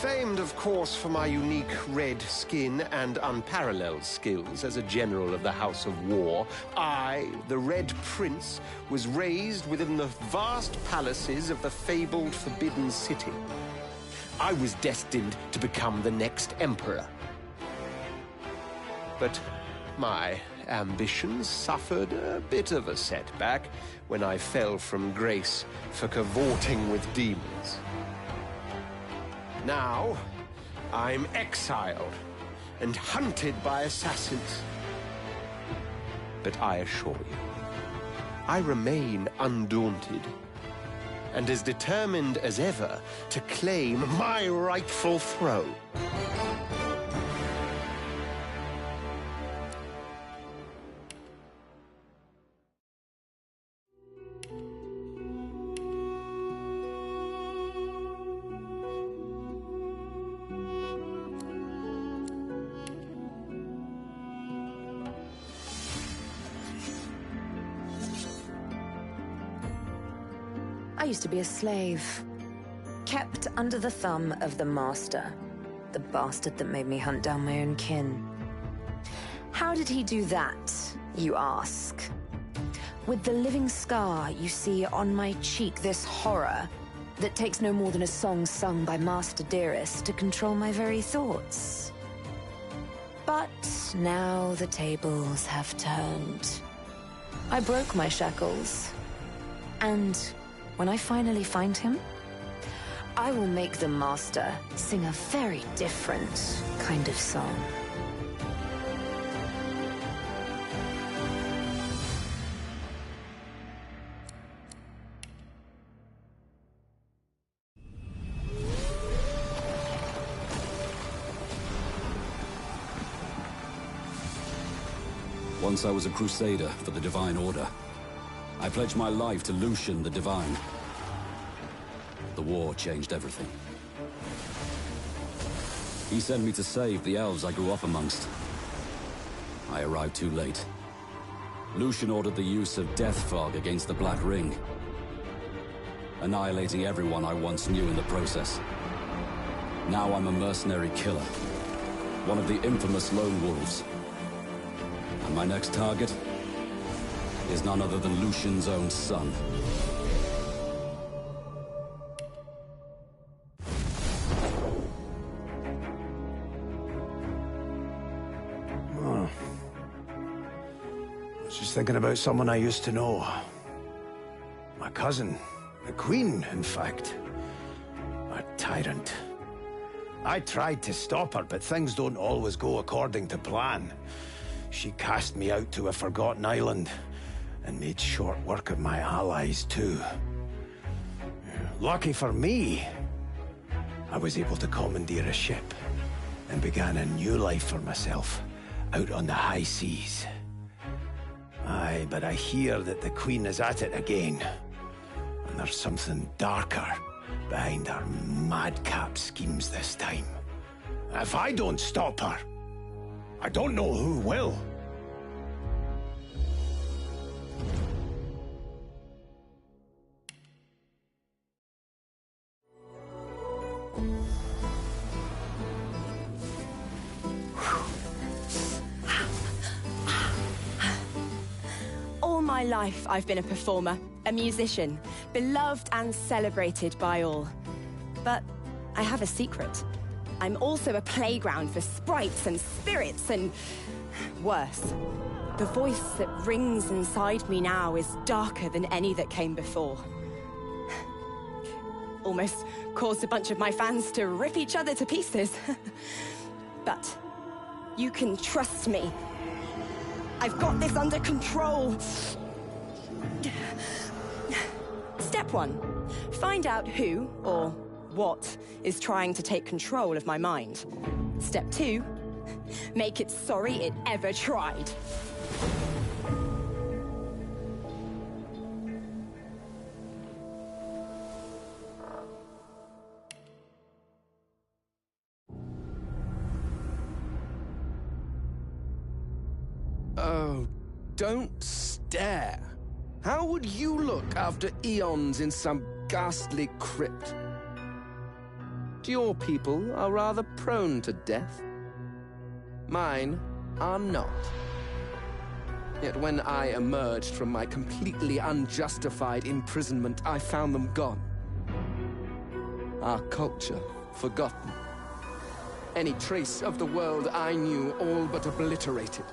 famed, of course, for my unique red skin and unparalleled skills as a general of the House of War, I, the Red Prince, was raised within the vast palaces of the fabled Forbidden City. I was destined to become the next emperor. But my ambitions suffered a bit of a setback when I fell from grace for cavorting with demons. Now, I'm exiled and hunted by assassins. But I assure you, I remain undaunted and as determined as ever to claim my rightful throne. I used to be a slave, kept under the thumb of the master, the bastard that made me hunt down my own kin. How did he do that, you ask? With the living scar you see on my cheek, this horror that takes no more than a song sung by Master Dearest to control my very thoughts. But now the tables have turned. I broke my shackles, and when I finally find him, I will make the Master sing a very different kind of song. Once I was a crusader for the Divine Order. I pledged my life to Lucian the Divine. The war changed everything. He sent me to save the elves I grew up amongst. I arrived too late. Lucian ordered the use of death fog against the Black Ring, annihilating everyone I once knew in the process. Now I'm a mercenary killer, one of the infamous Lone Wolves. And my next target is none other than Lucian's own son. Oh. I was just thinking about someone I used to know. My cousin, the Queen, in fact. A tyrant. I tried to stop her, but things don't always go according to plan. She cast me out to a forgotten island, and made short work of my allies, too. Lucky for me, I was able to commandeer a ship, and began a new life for myself, out on the high seas. Aye, but I hear that the Queen is at it again, and there's something darker behind her madcap schemes this time. If I don't stop her, I don't know who will. All my life, I've been a performer, a musician, beloved and celebrated by all. But I have a secret. I'm also a playground for sprites and spirits and worse. The voice that rings inside me now is darker than any that came before. Almost caused a bunch of my fans to rip each other to pieces. But you can trust me. I've got this under control. Step 1. Find out who, or what, is trying to take control of my mind. Step 2. Make it sorry it ever tried. Oh, don't stare. How would you look after eons in some ghastly crypt? Your people are rather prone to death. Mine are not. Yet when I emerged from my completely unjustified imprisonment, I found them gone. Our culture forgotten. Any trace of the world I knew all but obliterated.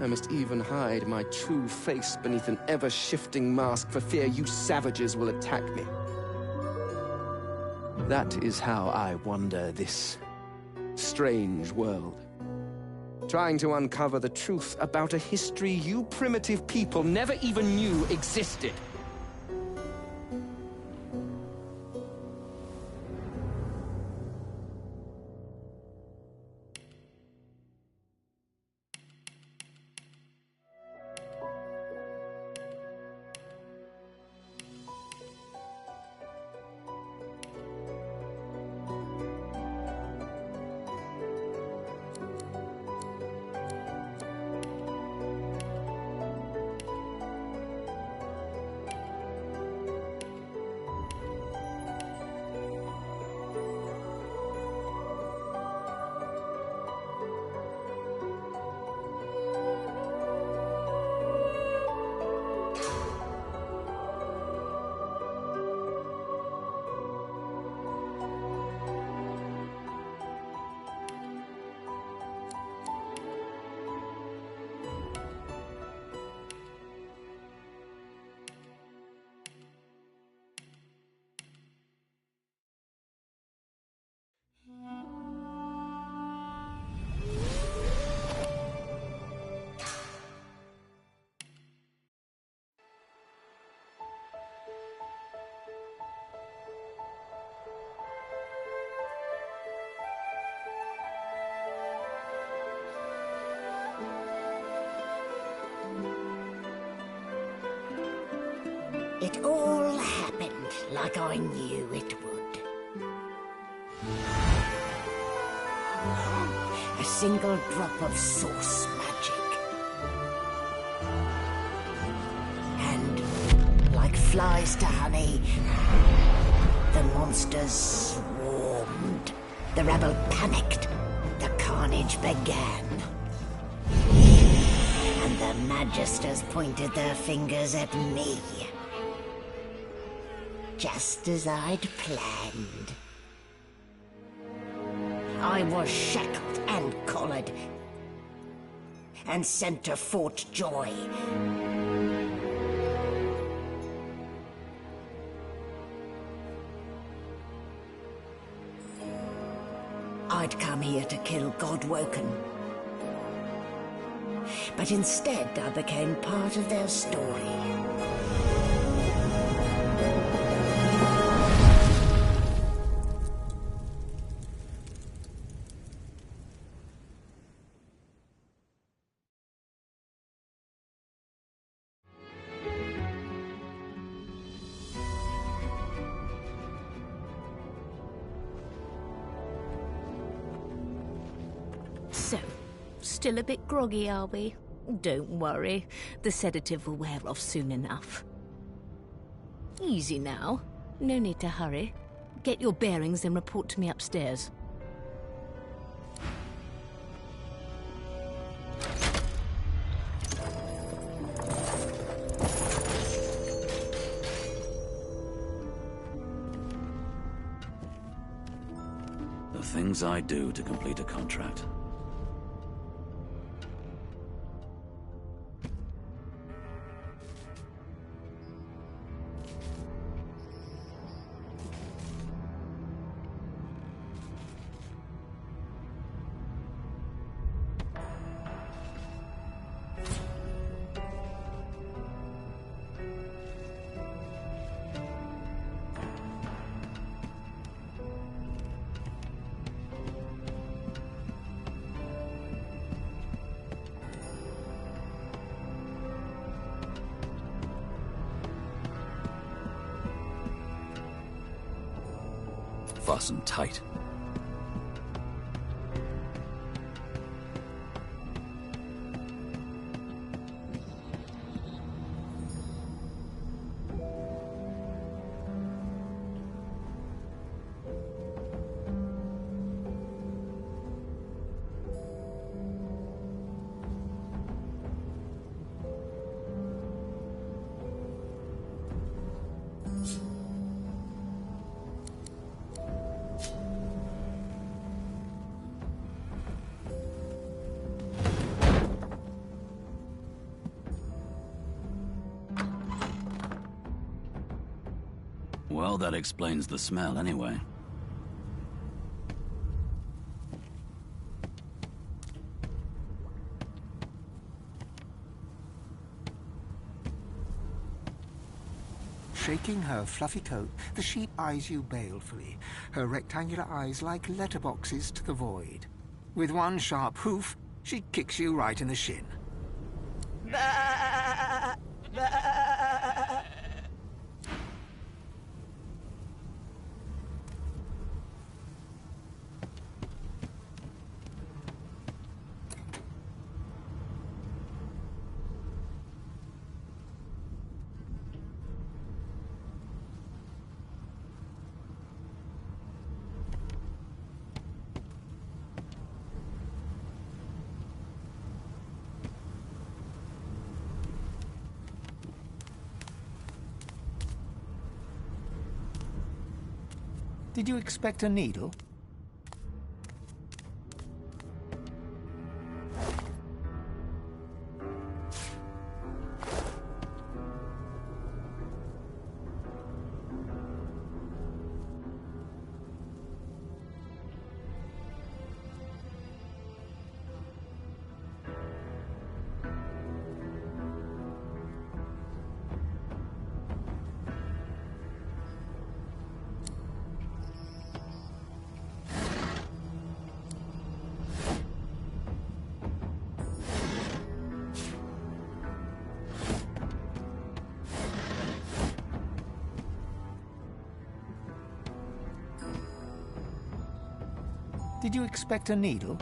I must even hide my true face beneath an ever-shifting mask for fear you savages will attack me. That is how I wander this strange world. Trying to uncover the truth about a history you primitive people never even knew existed. It all happened like I knew it would. A single drop of source magic. And, like flies to honey, the monsters swarmed. The rebel panicked. The carnage began. And the Magisters pointed their fingers at me. Just as I'd planned. I was shackled and collared, and sent to Fort Joy. I'd come here to kill Godwoken. But instead I became part of their story. So, still a bit groggy, are we? Don't worry, the sedative will wear off soon enough. Easy now, no need to hurry. Get your bearings and report to me upstairs. The things I do to complete a contract. Fasten tight. Well, that explains the smell anyway. Shaking her fluffy coat, the sheep eyes you balefully, her rectangular eyes like letterboxes to the void. With one sharp hoof, she kicks you right in the shin. Did you expect a needle? Did you expect a needle?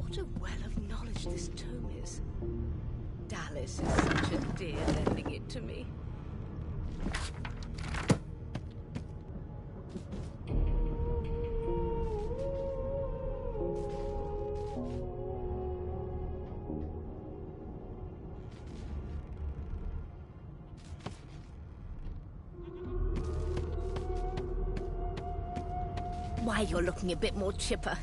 What a well of knowledge this tome is. Dallas is such a dear lending it to me. Why, you're looking a bit more chipper.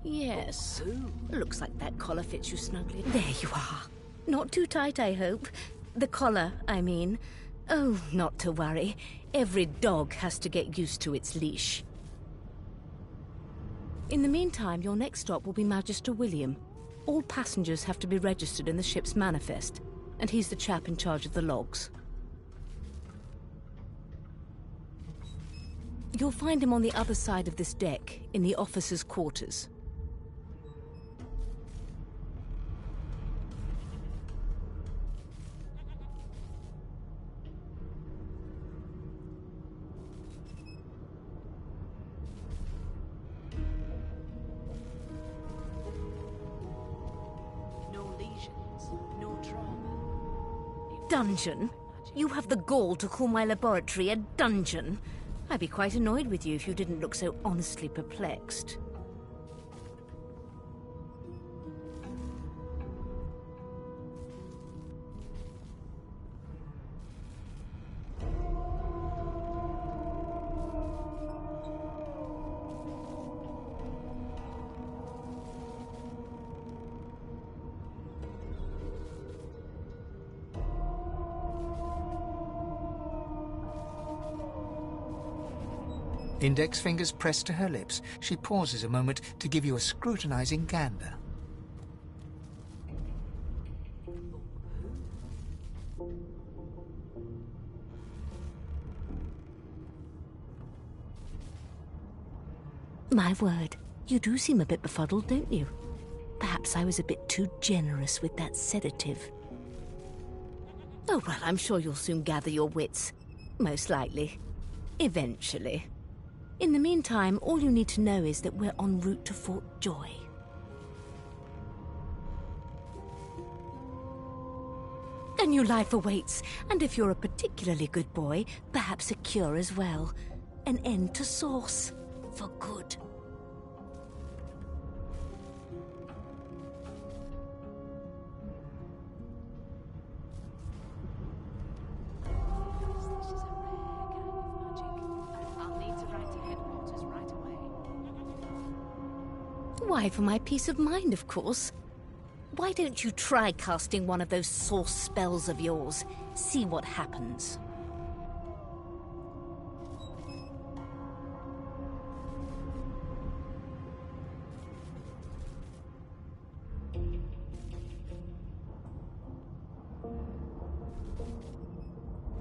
Yes. Looks like that collar fits you snugly. There you are. Not too tight, I hope. The collar, I mean. Oh, not to worry. Every dog has to get used to its leash. In the meantime, your next stop will be Magister William. All passengers have to be registered in the ship's manifest, and he's the chap in charge of the logs. You'll find him on the other side of this deck, in the officers' quarters. Dungeon? You have the gall to call my laboratory a dungeon? I'd be quite annoyed with you if you didn't look so honestly perplexed. Index fingers pressed to her lips, she pauses a moment to give you a scrutinizing gander. My word, you do seem a bit befuddled, don't you? Perhaps I was a bit too generous with that sedative. Oh, well, I'm sure you'll soon gather your wits. Most likely. Eventually. In the meantime, all you need to know is that we're en route to Fort Joy. A new life awaits, and if you're a particularly good boy, perhaps a cure as well. An end to Source. For good. Why, for my peace of mind, of course. Why don't you try casting one of those source spells of yours? See what happens.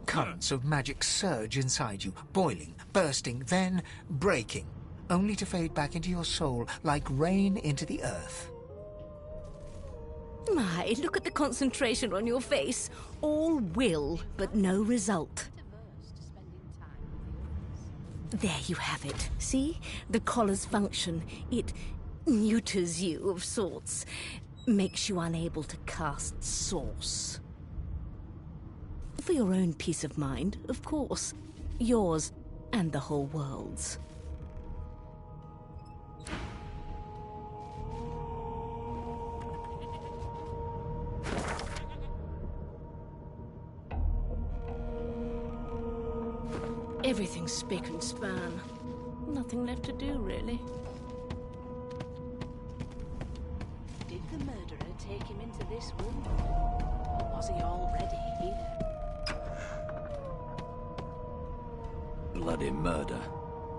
Currents of magic surge inside you, boiling, bursting, then breaking, only to fade back into your soul like rain into the earth. My, look at the concentration on your face. All will, but no result. There you have it. See? The collar's function. It neuters you of sorts. Makes you unable to cast Source. For your own peace of mind, of course. Yours and the whole world's. Everything's spick and span. Nothing left to do, really. Did the murderer take him into this room? Or was he already here? Bloody murder.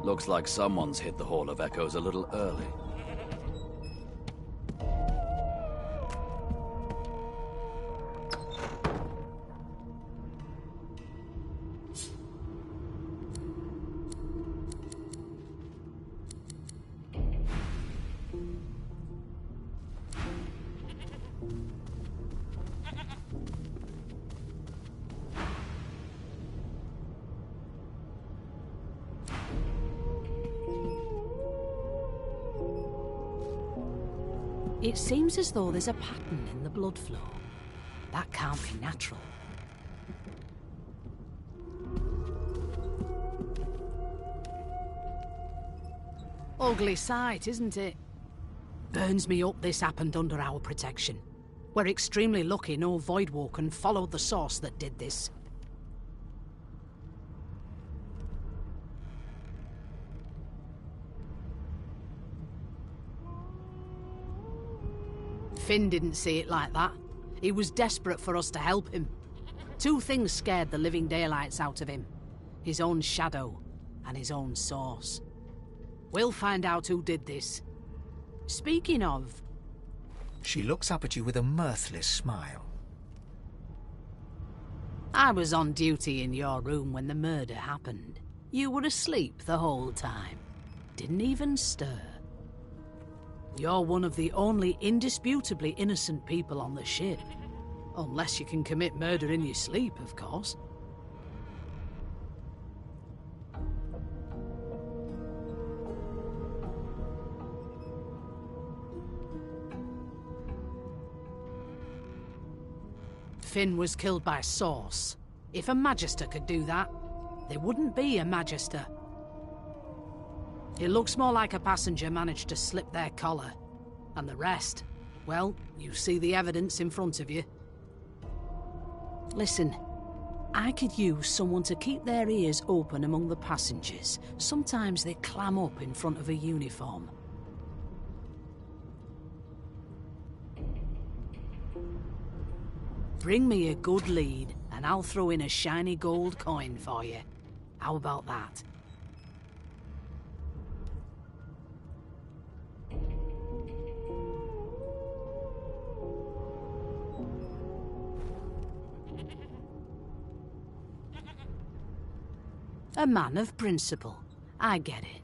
Looks like someone's hit the Hall of Echoes a little early. It seems as though there's a pattern in the blood flow. That can't be natural. Ugly sight, isn't it? Burns me up this happened under our protection. We're extremely lucky no Voidwalker followed the source that did this. Finn didn't see it like that. He was desperate for us to help him. Two things scared the living daylights out of him. His own shadow and his own source. We'll find out who did this. Speaking of... She looks up at you with a mirthless smile. I was on duty in your room when the murder happened. You were asleep the whole time. Didn't even stir. You're one of the only indisputably innocent people on the ship. Unless you can commit murder in your sleep, of course. Finn was killed by Source. If a Magister could do that, there wouldn't be a Magister. It looks more like a passenger managed to slip their collar. And the rest, well, you see the evidence in front of you. Listen, I could use someone to keep their ears open among the passengers. Sometimes they clam up in front of a uniform. Bring me a good lead, and I'll throw in a shiny gold coin for you. How about that? A man of principle. I get it.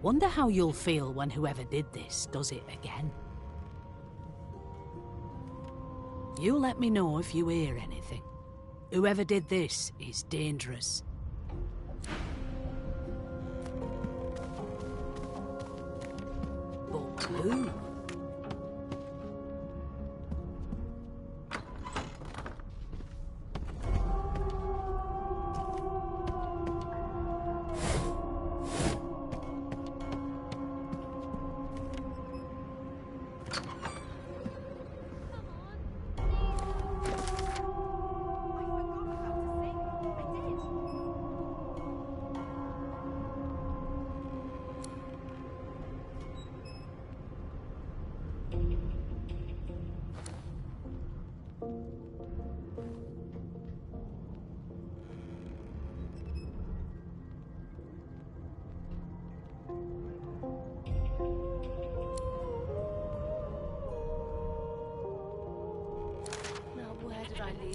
Wonder how you'll feel when whoever did this does it again. You let me know if you hear anything. Whoever did this is dangerous. But who?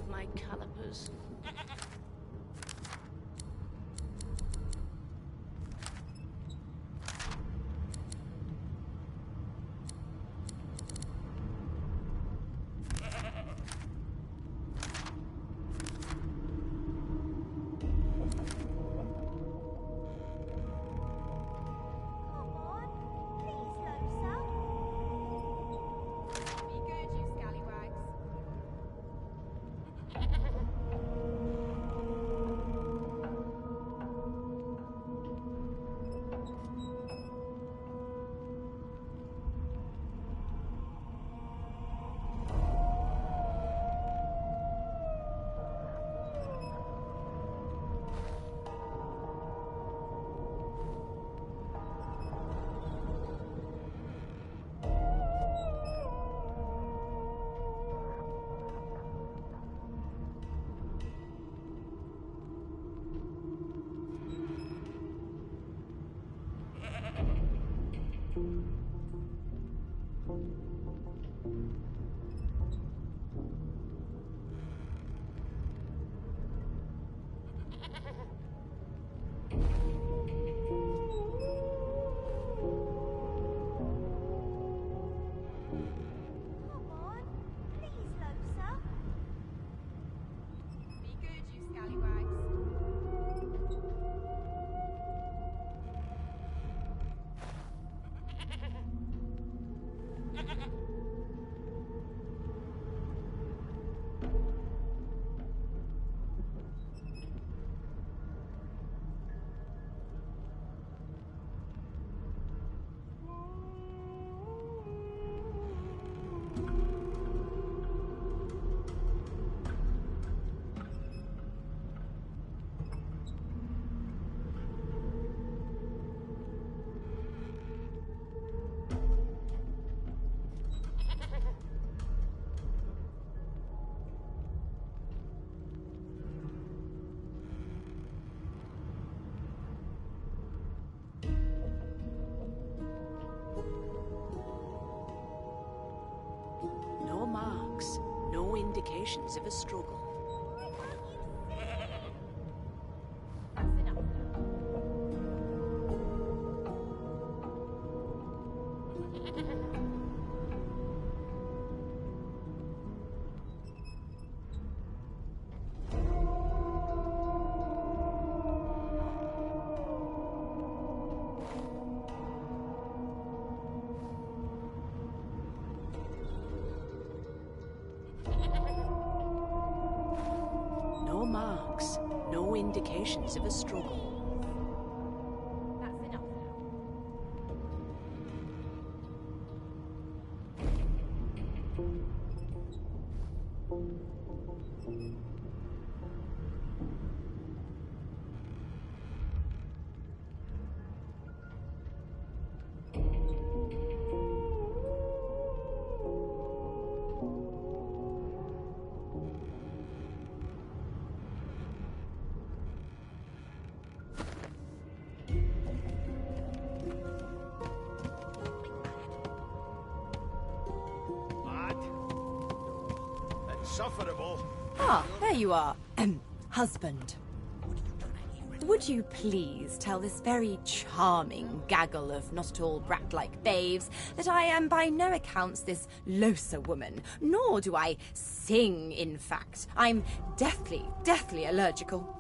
My calipers. marks, no indications of a struggle. No marks, no indications of a struggle. Insufferable. Ah, there you are. Husband. Would you please tell this very charming gaggle of not-at-all brat-like babes that I am by no accounts this loser woman, nor do I sing, in fact. I'm deathly allergical.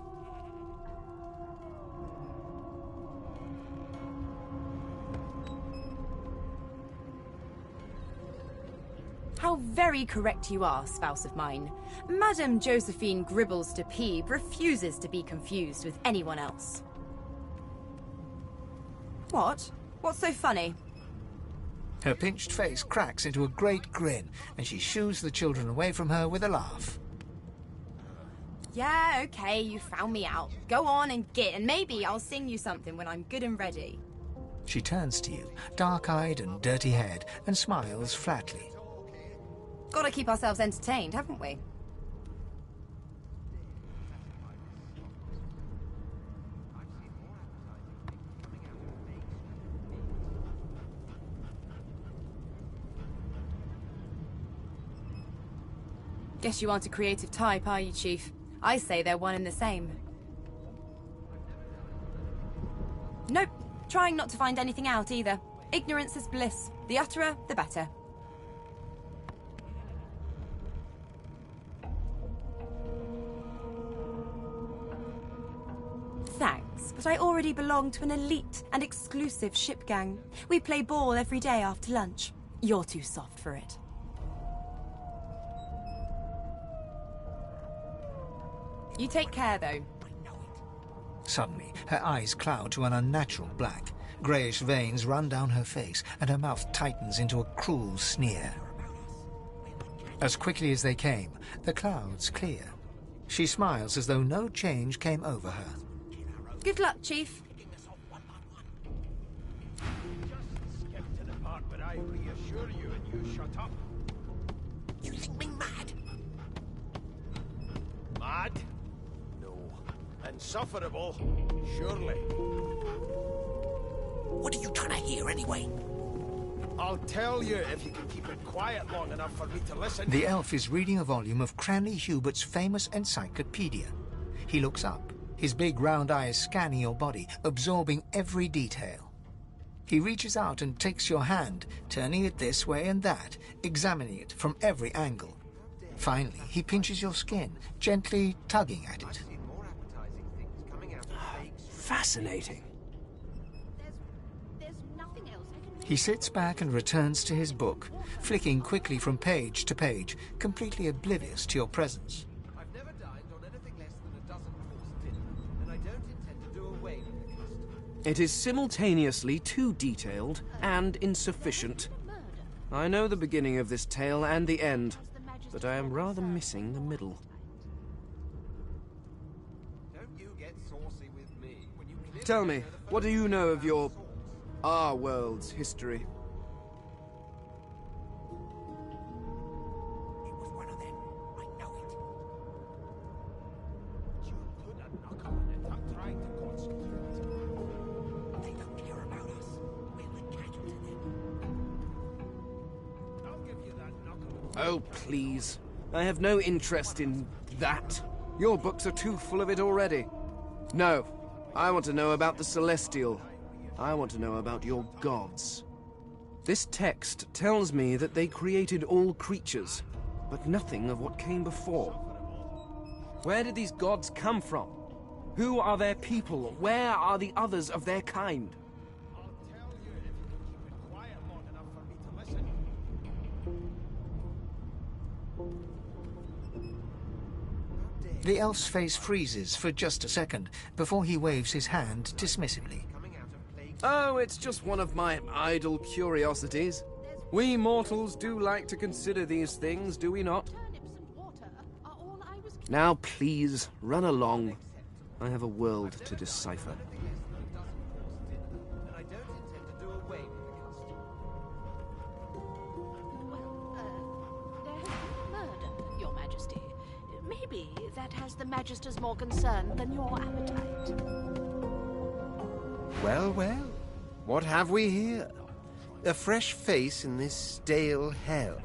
How very correct you are, spouse of mine. Madame Josephine Gribbles de Peeb refuses to be confused with anyone else. What? What's so funny? Her pinched face cracks into a great grin, and she shoos the children away from her with a laugh. Yeah, okay, you found me out. Go on and git, and maybe I'll sing you something when I'm good and ready. She turns to you, dark-eyed and dirty-haired, and smiles flatly. Gotta keep ourselves entertained, haven't we? Guess you aren't a creative type, are you, Chief? I say they're one and the same. Nope. Trying not to find anything out, either. Ignorance is bliss. The utterer, the better. Thanks, but I already belong to an elite and exclusive ship gang. We play ball every day after lunch. You're too soft for it. You take care, though. Suddenly, her eyes cloud to an unnatural black. Greyish veins run down her face, and her mouth tightens into a cruel sneer. As quickly as they came, the clouds clear. She smiles as though no change came over her. Good luck, Chief. Just skip to the part where I reassure you and you shut up. You think me mad? Mad? No. Insufferable? Surely. What are you trying to hear anyway? I'll tell you if you can keep it quiet long enough for me to listen. The elf is reading a volume of Cranley Hubert's famous encyclopedia. He looks up, his big round eyes scanning your body, absorbing every detail. He reaches out and takes your hand, turning it this way and that, examining it from every angle. Finally, he pinches your skin, gently tugging at it. Fascinating. He sits back and returns to his book, flicking quickly from page to page, completely oblivious to your presence. I've never dined on anything less than a dozen-course dinner, and I don't intend to do away with the custom. It is simultaneously too detailed and insufficient. I know the beginning of this tale and the end, but I am rather missing the middle. Don't you get saucy with me when you clearly Tell me, know the what do you know of your... first our world's history? It was one of them. I know it. You put a knuckle on it. I'm trying to concentrate. They don't care about us. We're the cattle to them. I'll give you that knuckle. Oh, please. I have no interest in that. Your books are too full of it already. No, I want to know about the Celestial. I want to know about your gods. This text tells me that they created all creatures, but nothing of what came before. Where did these gods come from? Who are their people? Where are the others of their kind? The elf's face freezes for just a second before he waves his hand dismissively. Oh, it's just one of my idle curiosities. We mortals do like to consider these things, do we not? Now, please, run along. I have a world to decipher. Your Majesty. Maybe that has the Magister's more concern than your appetite. Well, well, what have we here? A fresh face in this stale hell.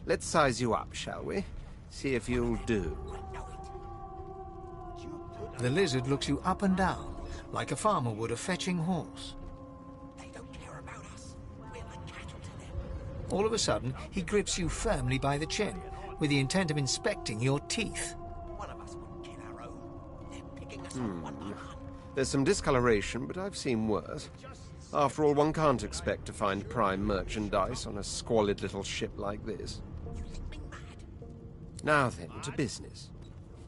Let's size you up, shall we? See if you'll do. The lizard looks you up and down, like a farmer would a fetching horse. They don't care about us. We're like cattle to them. All of a sudden, he grips you firmly by the chin, with the intent of inspecting your teeth. One of us wouldn't kill our own. They're picking us on one by one. There's some discoloration, but I've seen worse. After all, one can't expect to find prime merchandise on a squalid little ship like this. You think me mad? Now then, to business.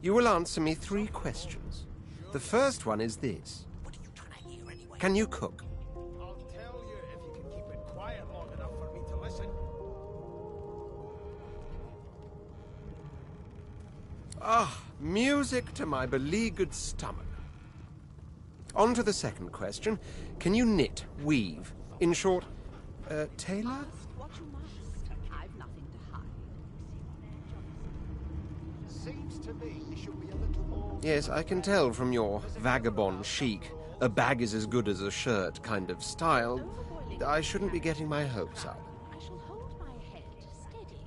You will answer me 3 questions. The first one is this. What are you trying to hear anyway? Can you cook? I'll tell you if you can keep it quiet long enough for me to listen. Ah, music to my beleaguered stomach. On to the second question. Can you knit, weave? In short, tailor? What you must. I've nothing to hide. Seems to me you should be a little more... Yes, I can tell from your vagabond chic, a bag is as good as a shirt kind of style. I shouldn't be getting my hopes up. I shall hold my head steady.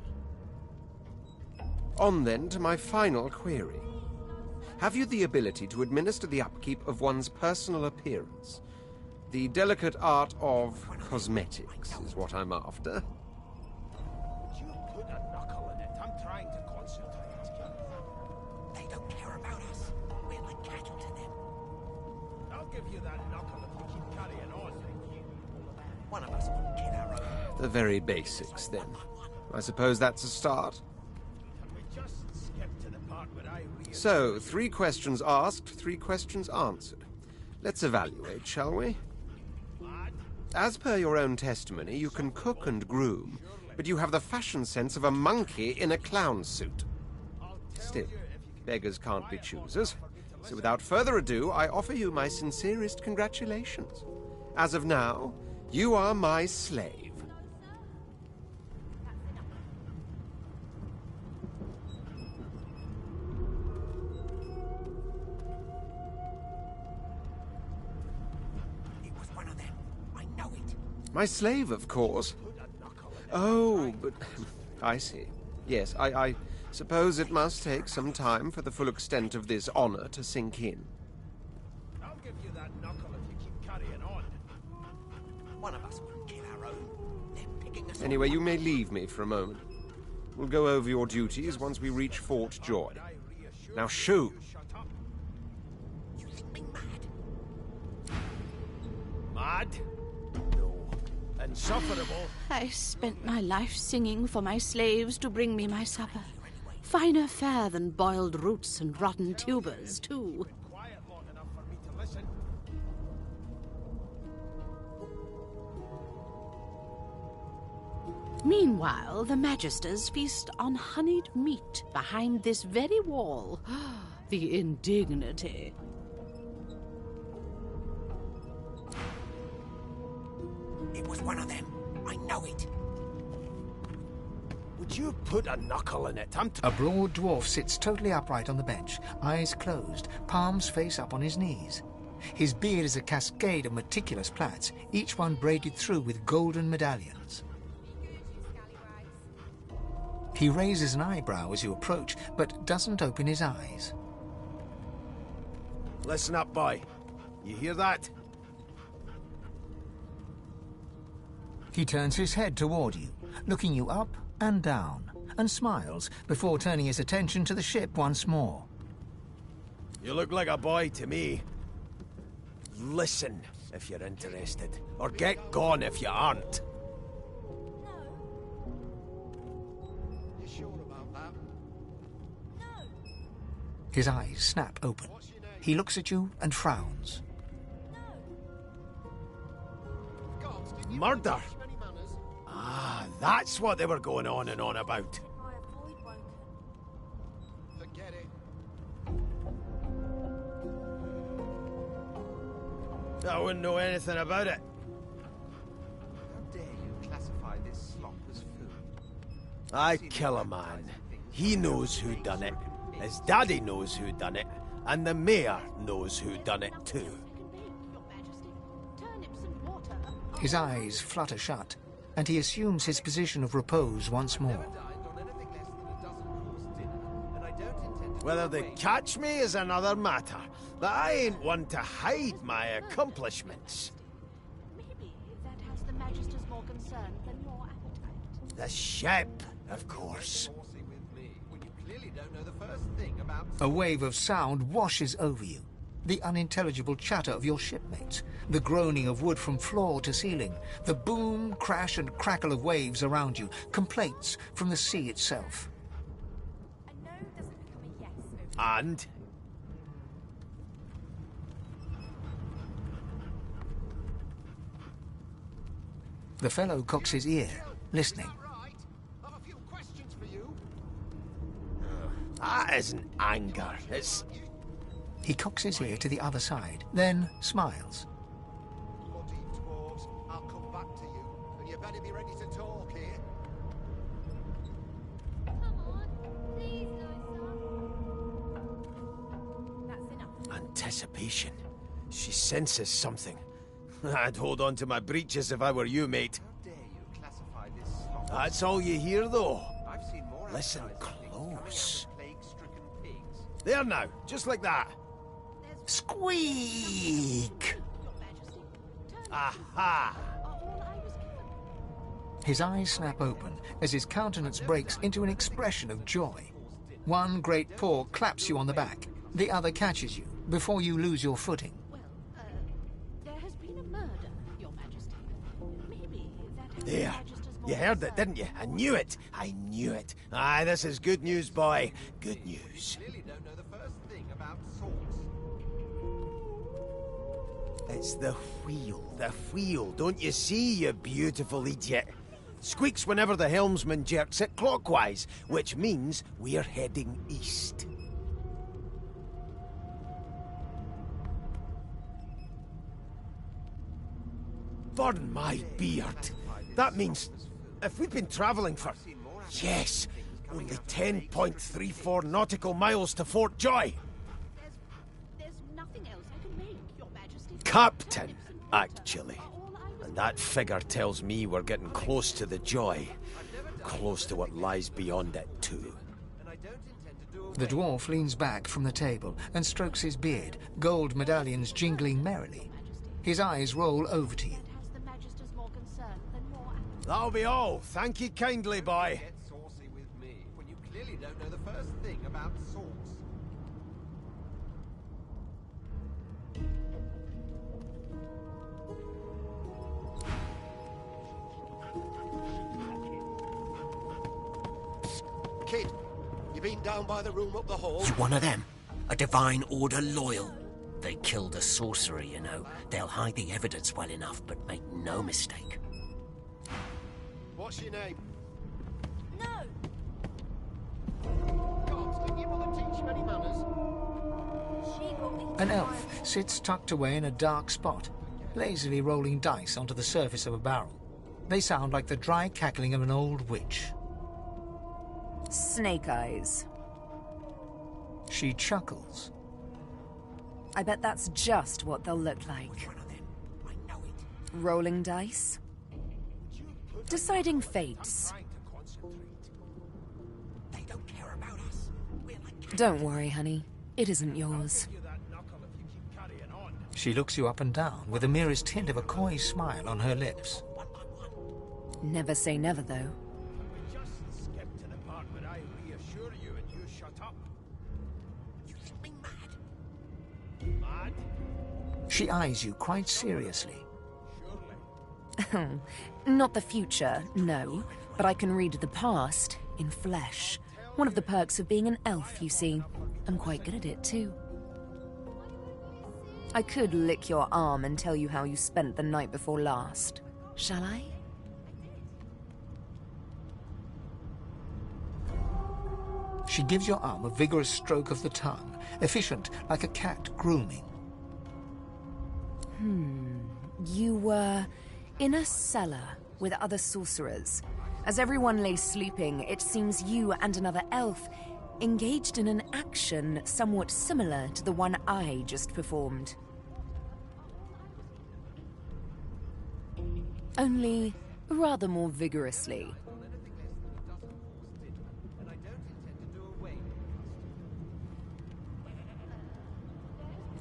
On then to my final query. Have you the ability to administer the upkeep of one's personal appearance? The delicate art of cosmetics is what I'm after. Would you put a knuckle in it? I'm trying to concentrate. They don't care about us. We're like cattle to them. I'll give you that knuckle if you keep carrying on. One of us wouldn't kill our own. The very basics, then. I suppose that's a start. Can we just skip to the part where I read? So, 3 questions asked, 3 questions answered. Let's evaluate, shall we? As per your own testimony, you can cook and groom, but you have the fashion sense of a monkey in a clown suit. Still, beggars can't be choosers. So without further ado, I offer you my sincerest congratulations. As of now, you are my slave. It was one of them. I know it. My slave, of course. Oh, but I see. Yes, I suppose it must take some time for the full extent of this honor to sink in. I'll give you that knuckle if you keep carrying on. One of us wouldn't kill our own. They're picking us Anyway, you may leave me for a moment. We'll go over your duties once we reach Fort Joy. Now shoo! Shut up. You think me mad? Mad? No. Insufferable? I spent my life singing for my slaves to bring me my supper. Finer fare than boiled roots and rotten tubers, too. Quiet long enough for me to listen. Meanwhile, the Magisters feast on honeyed meat behind this very wall. The indignity. It was one of them. I know it. Would you put a knuckle in it? A broad dwarf sits totally upright on the bench, eyes closed, palms face up on his knees. His beard is a cascade of meticulous plaits, each one braided through with golden medallions. He raises an eyebrow as you approach, but doesn't open his eyes. Listen up, boy. You hear that? He turns his head toward you, looking you up and down, and smiles before turning his attention to the ship once more. You look like a boy to me. Listen if you're interested, or get gone if you aren't. You sure about that? His eyes snap open. He looks at you and frowns. Murder? Ah, that's what they were going on and on about. Forget it. I wouldn't know anything about it. How dare you classify this slop as food? I kill a man. He knows who done it. His daddy knows who done it. And the mayor knows who done it too. His eyes flutter shut, and he assumes his position of repose once more. Whether they catch me is another matter, but I ain't one to hide my accomplishments. Maybe that has the Magister's more concern than your appetite. The ship, of course. A wave of sound washes over you. The unintelligible chatter of your shipmates, the groaning of wood from floor to ceiling, the boom, crash and crackle of waves around you, complaints from the sea itself. And? The fellow cocks his ear, listening. That isn't anger, it's... He cocks his ear to the other side, then smiles. Bloody dwarves, I'll come back to you, and you better be ready to talk here. Come on, please, Nysa. That's enough. Anticipation. She senses something. I'd hold on to my breeches if I were you, mate. How dare you classify this slop? That's all you hear, though. I've seen more Listen advertising close. plague-stricken pigs. There now, just like that. Squeak! Aha! His eyes snap open as his countenance breaks into an expression of joy. One great paw claps you on the back. The other catches you before you lose your footing. Well, there has been a murder, Your Majesty. Maybe that has There. You heard it, didn't you? I knew it. I knew it. Aye, this is good news, boy. Good news. Clearly don't know the first thing about swords. It's the wheel. The wheel. Don't you see, you beautiful idiot? Squeaks whenever the helmsman jerks it clockwise, which means we're heading east. Burn my beard. That means if we've been travelling for, yes, only 10.34 nautical miles to Fort Joy. There's nothing else I can make, Your Majesty. Captain, actually. And that figure tells me we're getting close to the Joy. Close to what lies beyond it, too. The dwarf leans back from the table and strokes his beard, gold medallions jingling merrily. His eyes roll over to you. That'll be all. Thank you kindly, boy. Get saucy with me, when you clearly don't know the first thing about swords. Kid, you been down by the room up the hall? You one of them? A Divine Order loyal? They killed a sorcerer, you know. They'll hide the evidence well enough, but make no mistake. What's your name? No! God, didn't your mother teach you any manners? She got me. An elf sits tucked away in a dark spot, lazily rolling dice onto the surface of a barrel. They sound like the dry cackling of an old witch. Snake eyes. She chuckles. I bet that's just what they'll look like. Rolling dice? Deciding fates. Don't worry, honey. It isn't yours. She looks you up and down with the merest hint of a coy smile on her lips. Never say never, though. Just skip to the part where I reassure you and you shut up. You think me mad? Mad? She eyes you quite seriously. Not the future, no. But I can read the past in flesh. One of the perks of being an elf, you see. I'm quite good at it, too. I could lick your arm and tell you how you spent the night before last. Shall I? She gives your arm a vigorous stroke of the tongue, efficient like a cat grooming. You were in a cellar with other sorcerers. As everyone lay sleeping, it seems you and another elf engaged in an action somewhat similar to the one I just performed. Only rather more vigorously.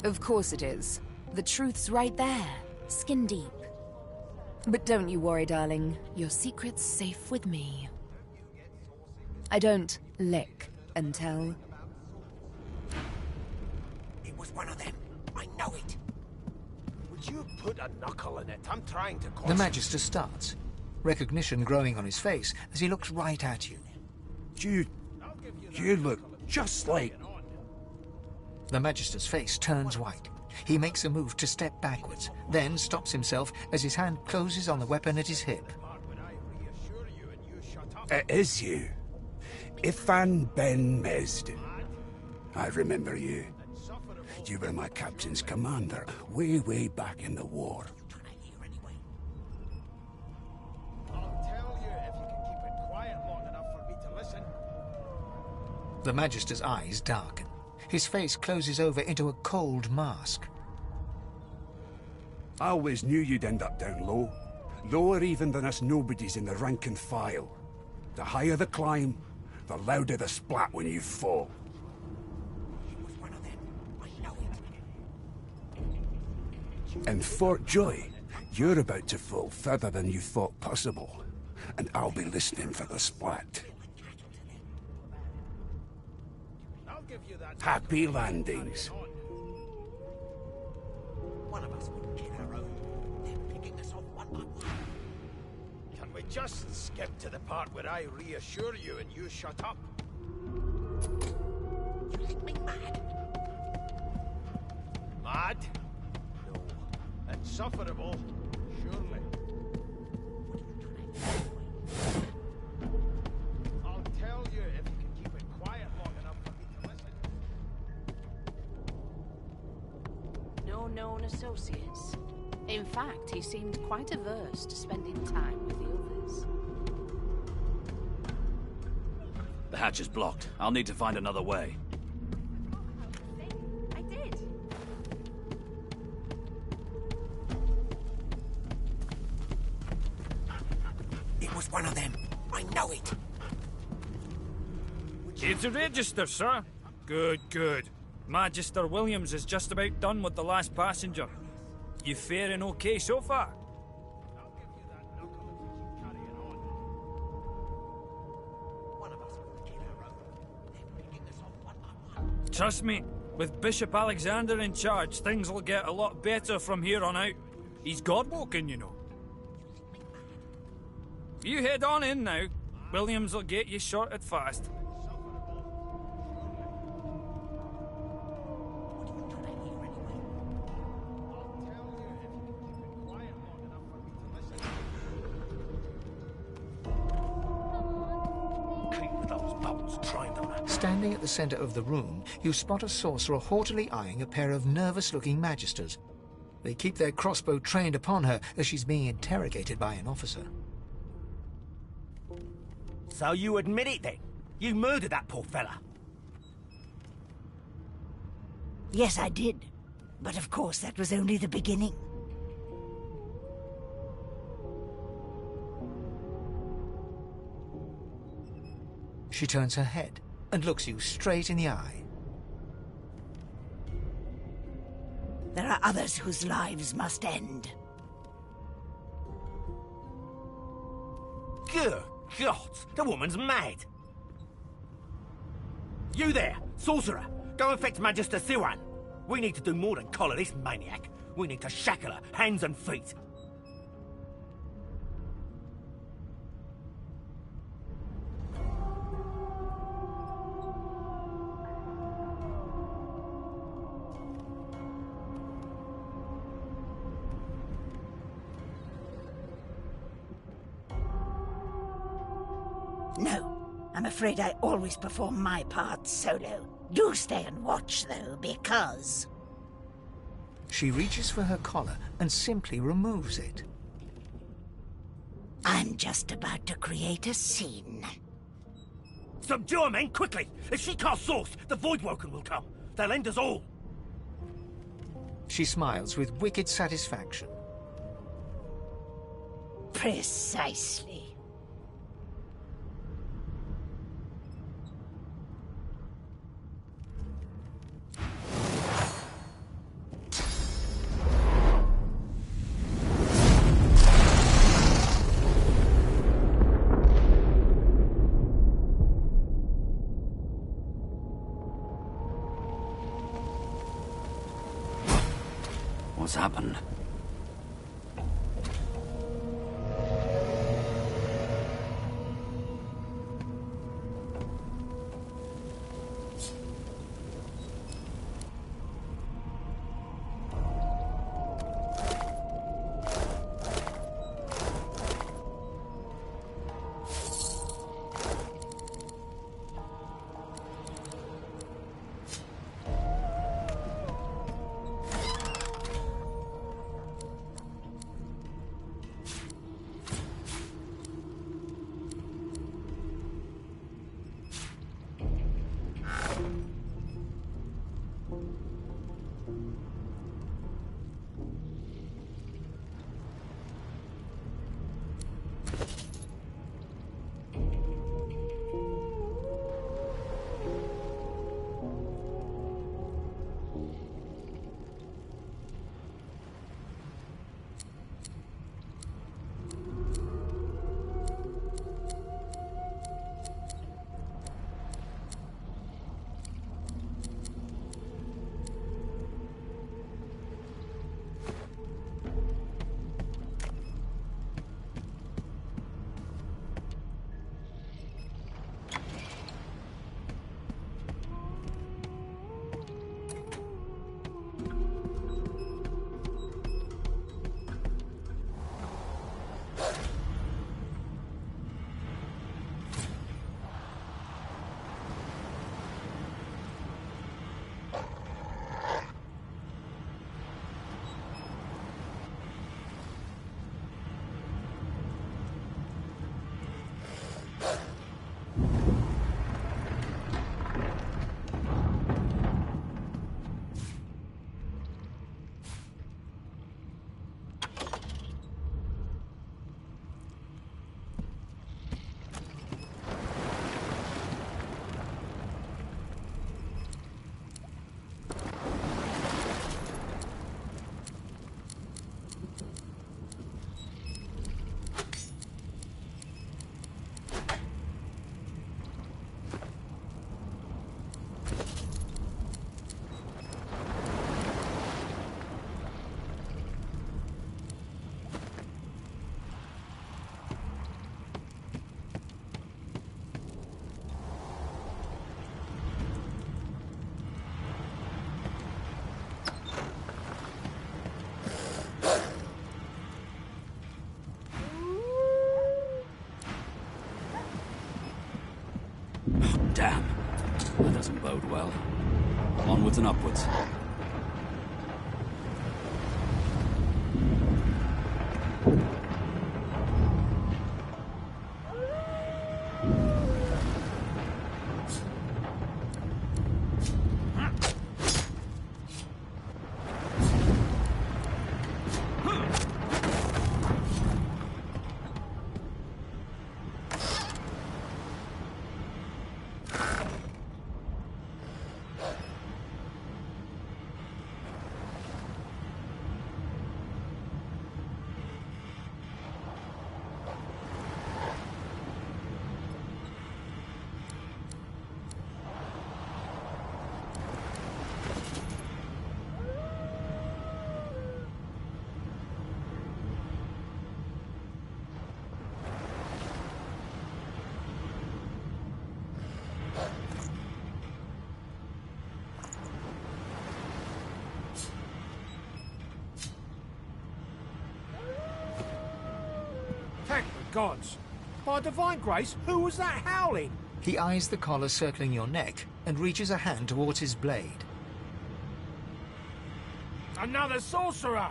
Of course it is. The truth's right there, skin deep. But don't you worry, darling. Your secret's safe with me. I don't lick and tell. It was one of them. I know it. Would you put a knuckle in it? I'm trying to The Magister starts, recognition growing on his face as he looks right at you. You look just like... The Magister's face turns white. He makes a move to step backwards, then stops himself as his hand closes on the weapon at his hip. It is you. Ifan Ben Mesden. I remember you. You were my captain's commander way back in the war. I'll tell you if you can keep it quiet long enough for me to listen. The Magister's eyes darken. His face closes over into a cold mask. I always knew you'd end up down low. Lower even than us nobodies in the rank and file. The higher the climb, the louder the splat when you fall. It was one of them. I know it. And Fort Joy, you're about to fall further than you thought possible. And I'll be listening for the splat. Happy landings. One of us would kill our own. They're picking us off one by one. Can we just skip to the part where I reassure you and you shut up? You think me mad? Mad? No. Insufferable? Surely. I'll tell you if you can keep it quiet long enough for me to listen. No known associates. In fact, he seemed quite averse to spending time with the others. The hatch is blocked. I'll need to find another way. I did. It was one of them. I know it. It's a register, sir. Good, good. Magister Williams is just about done with the last passenger. You faring okay so far? Trust me, with Bishop Alexander in charge, things will get a lot better from here on out. He's God-woken, you know. You head on in now. Williams will get you sorted fast. Standing at the center of the room, you spot a sorcerer haughtily eyeing a pair of nervous-looking magisters. They keep their crossbow trained upon her as she's being interrogated by an officer. So you admit it then? You murdered that poor fella? Yes, I did. But of course, that was only the beginning. She turns her head. and looks you straight in the eye. There are others whose lives must end. Good God, the woman's mad. You there, sorcerer, go and fetch Magister Siwan. We need to do more than collar this maniac. We need to shackle her, hands and feet. No, I'm afraid I always perform my part solo. Do stay and watch, though, because... She reaches for her collar and simply removes it. I'm just about to create a scene. Subdue her, men, quickly! If she casts Source, the Voidwoken will come. They'll end us all. She smiles with wicked satisfaction. Precisely. What's happened? Damn. That doesn't bode well. Onwards and upwards. gods! By divine grace, who was that howling? He eyes the collar circling your neck and reaches a hand towards his blade. Another sorcerer!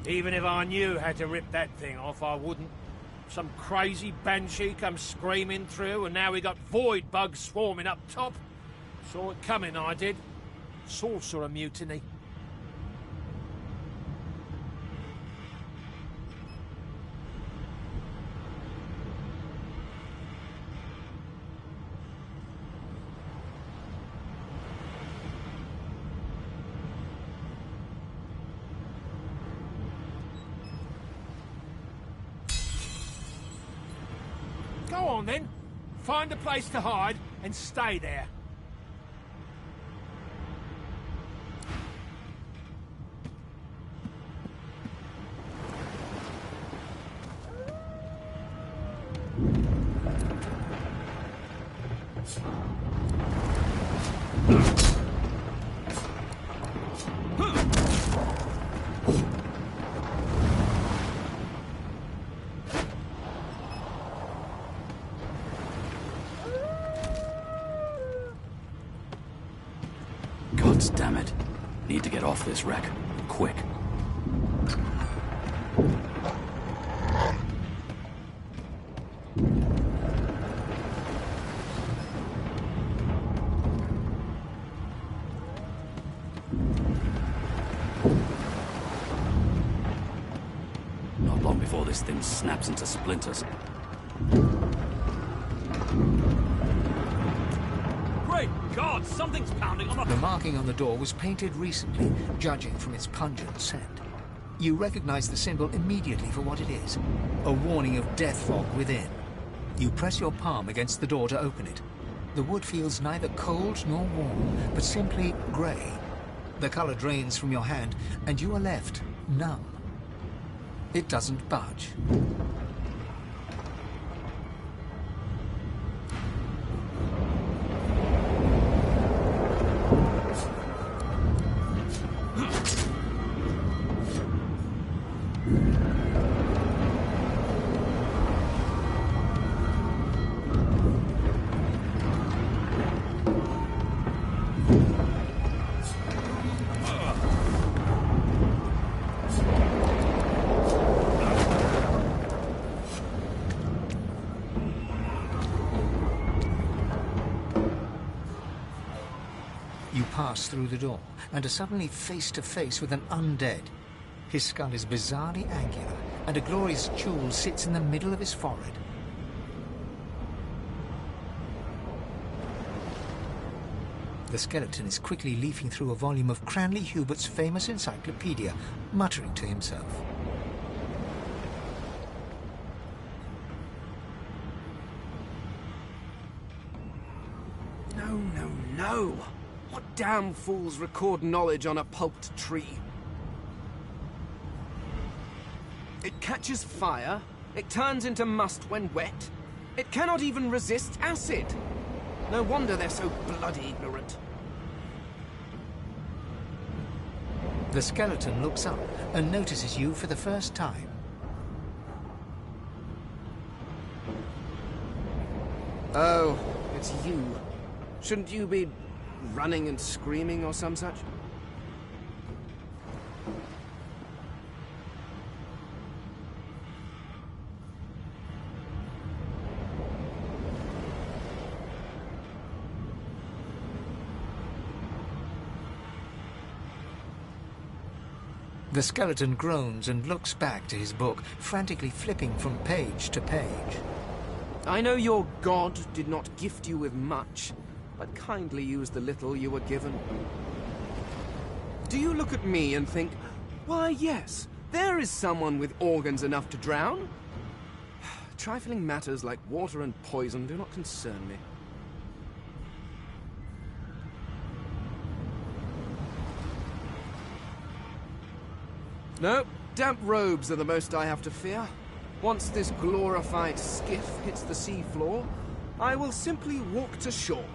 Even if I knew how to rip that thing off, I wouldn't. Some crazy banshee comes screaming through, and now we got void bugs swarming up top. Saw it coming, I did. Sorcerer mutiny. Go on then. Find a place to hide and stay there. Gods damn it. Need to get off this wreck. Quick. Not long before this thing snaps into splinters. Great God, something's pounding on The marking on the door was painted recently, judging from its pungent scent. You recognize the symbol immediately for what it is, a warning of death fog within. You press your palm against the door to open it. The wood feels neither cold nor warm, but simply grey. The color drains from your hand, and you are left numb. It doesn't budge. Through the door and are suddenly face to face with an undead. His skull is bizarrely angular and a glorious jewel sits in the middle of his forehead. The skeleton is quickly leafing through a volume of Cranley Hubert's famous encyclopedia, muttering to himself. No, no, no! What damn fools record knowledge on a pulped tree? It catches fire, it turns into must when wet, it cannot even resist acid. No wonder they're so bloody ignorant. The skeleton looks up and notices you for the first time. Oh, it's you. Shouldn't you be running and screaming or some such? The skeleton groans and looks back to his book, frantically flipping from page to page. I know your god did not gift you with much, but kindly use the little you were given. Do you look at me and think, why yes, there is someone with organs enough to drown? Trifling matters like water and poison do not concern me. No, damp robes are the most I have to fear. Once this glorified skiff hits the seafloor, I will simply walk to shore.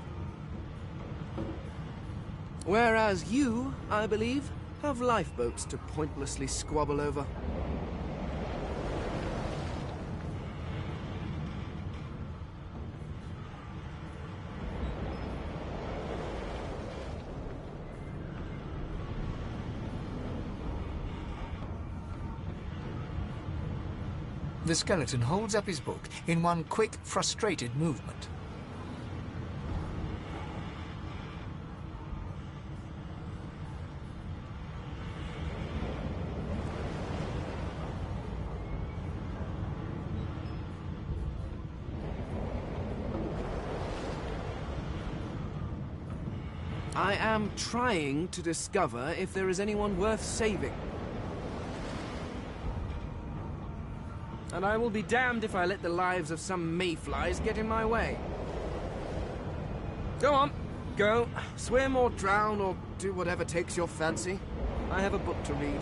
Whereas you, I believe, have lifeboats to pointlessly squabble over. The skeleton holds up his book in one quick, frustrated movement. I am trying to discover if there is anyone worth saving. And I will be damned if I let the lives of some mayflies get in my way. Go on, go. Swim or drown or do whatever takes your fancy. I have a book to read.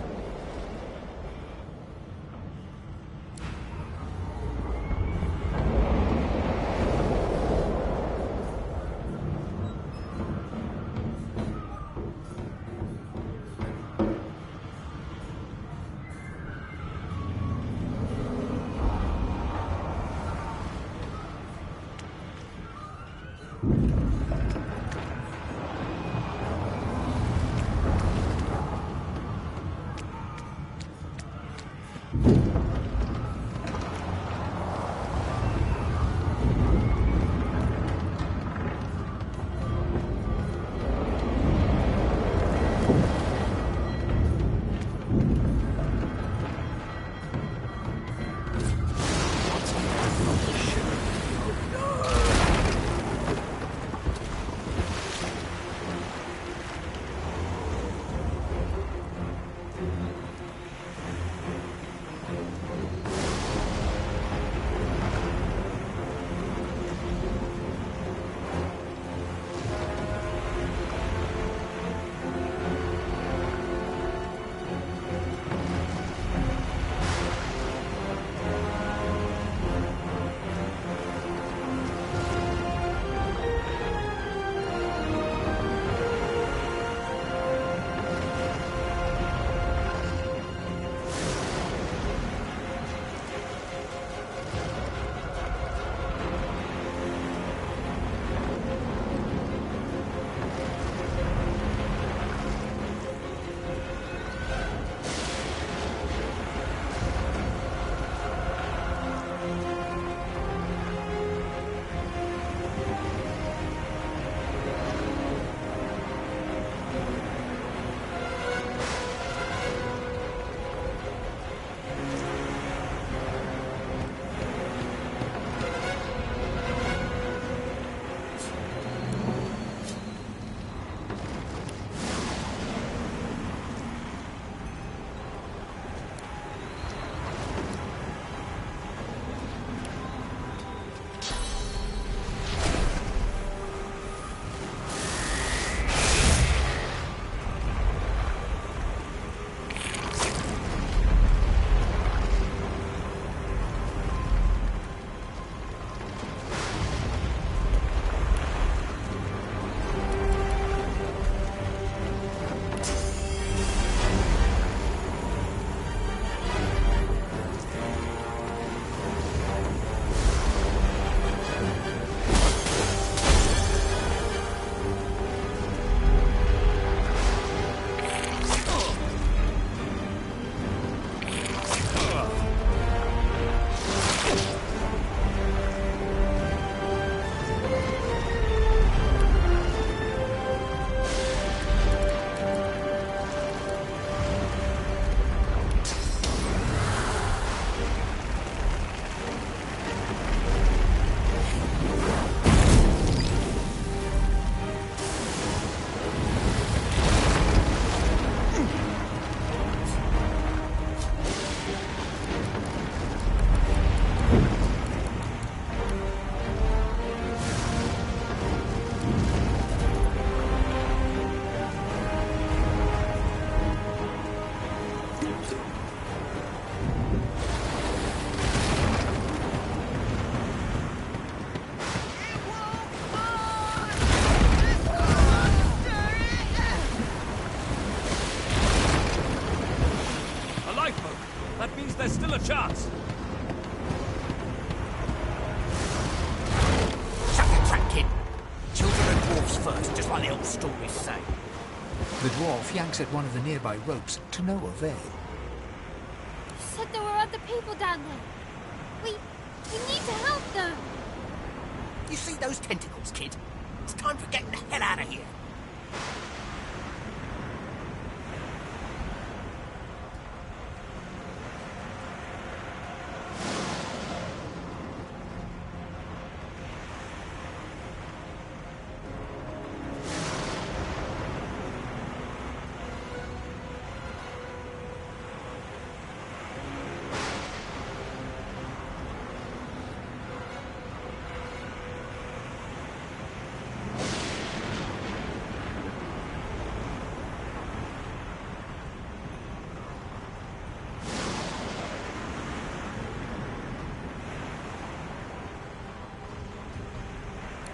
chance. Shut your trap, kid. Children and dwarfs first, just like the old stories say. The dwarf yanks at one of the nearby ropes to no avail. You said there were other people down there. We need to help them. You see those tentacles, kid? It's time for getting the hell out of here.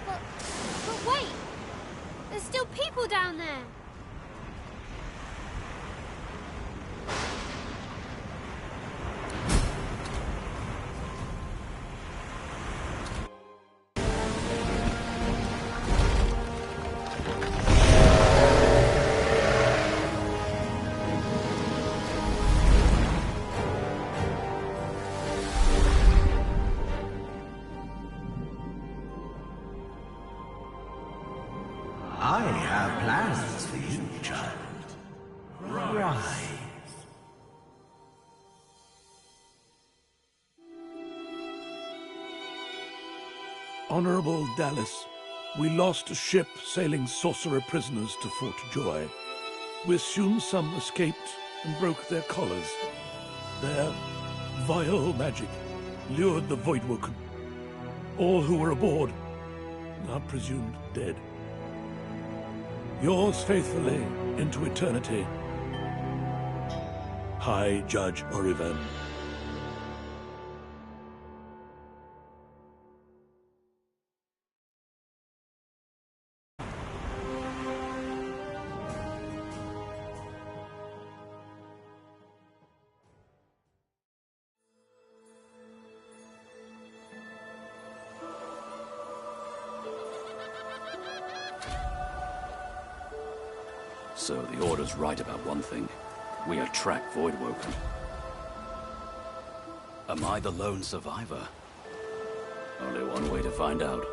But wait! There's still people down there! I have plans for you, child. Rise. Honorable Dallas, we lost a ship sailing sorcerer prisoners to Fort Joy. We assume some escaped and broke their collars. Their vile magic lured the Voidwoken. All who were aboard are presumed dead. Yours faithfully into eternity, High Judge Oriven. So the Order's right about one thing. We attract Voidwoken. Am I the lone survivor? Only one way to find out.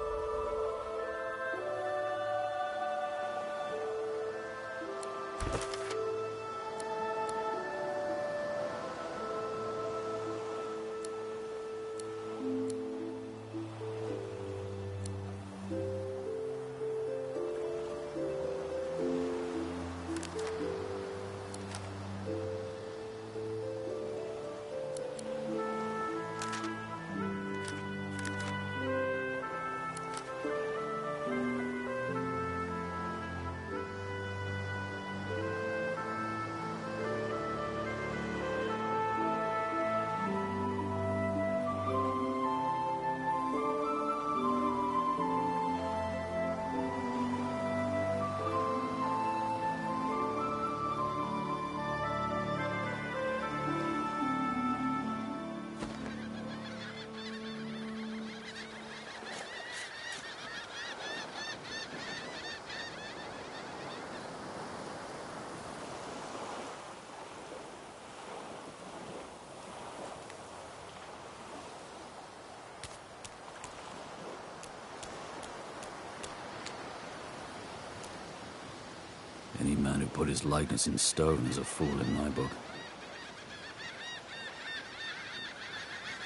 Any man who put his likeness in stone is a fool in my book.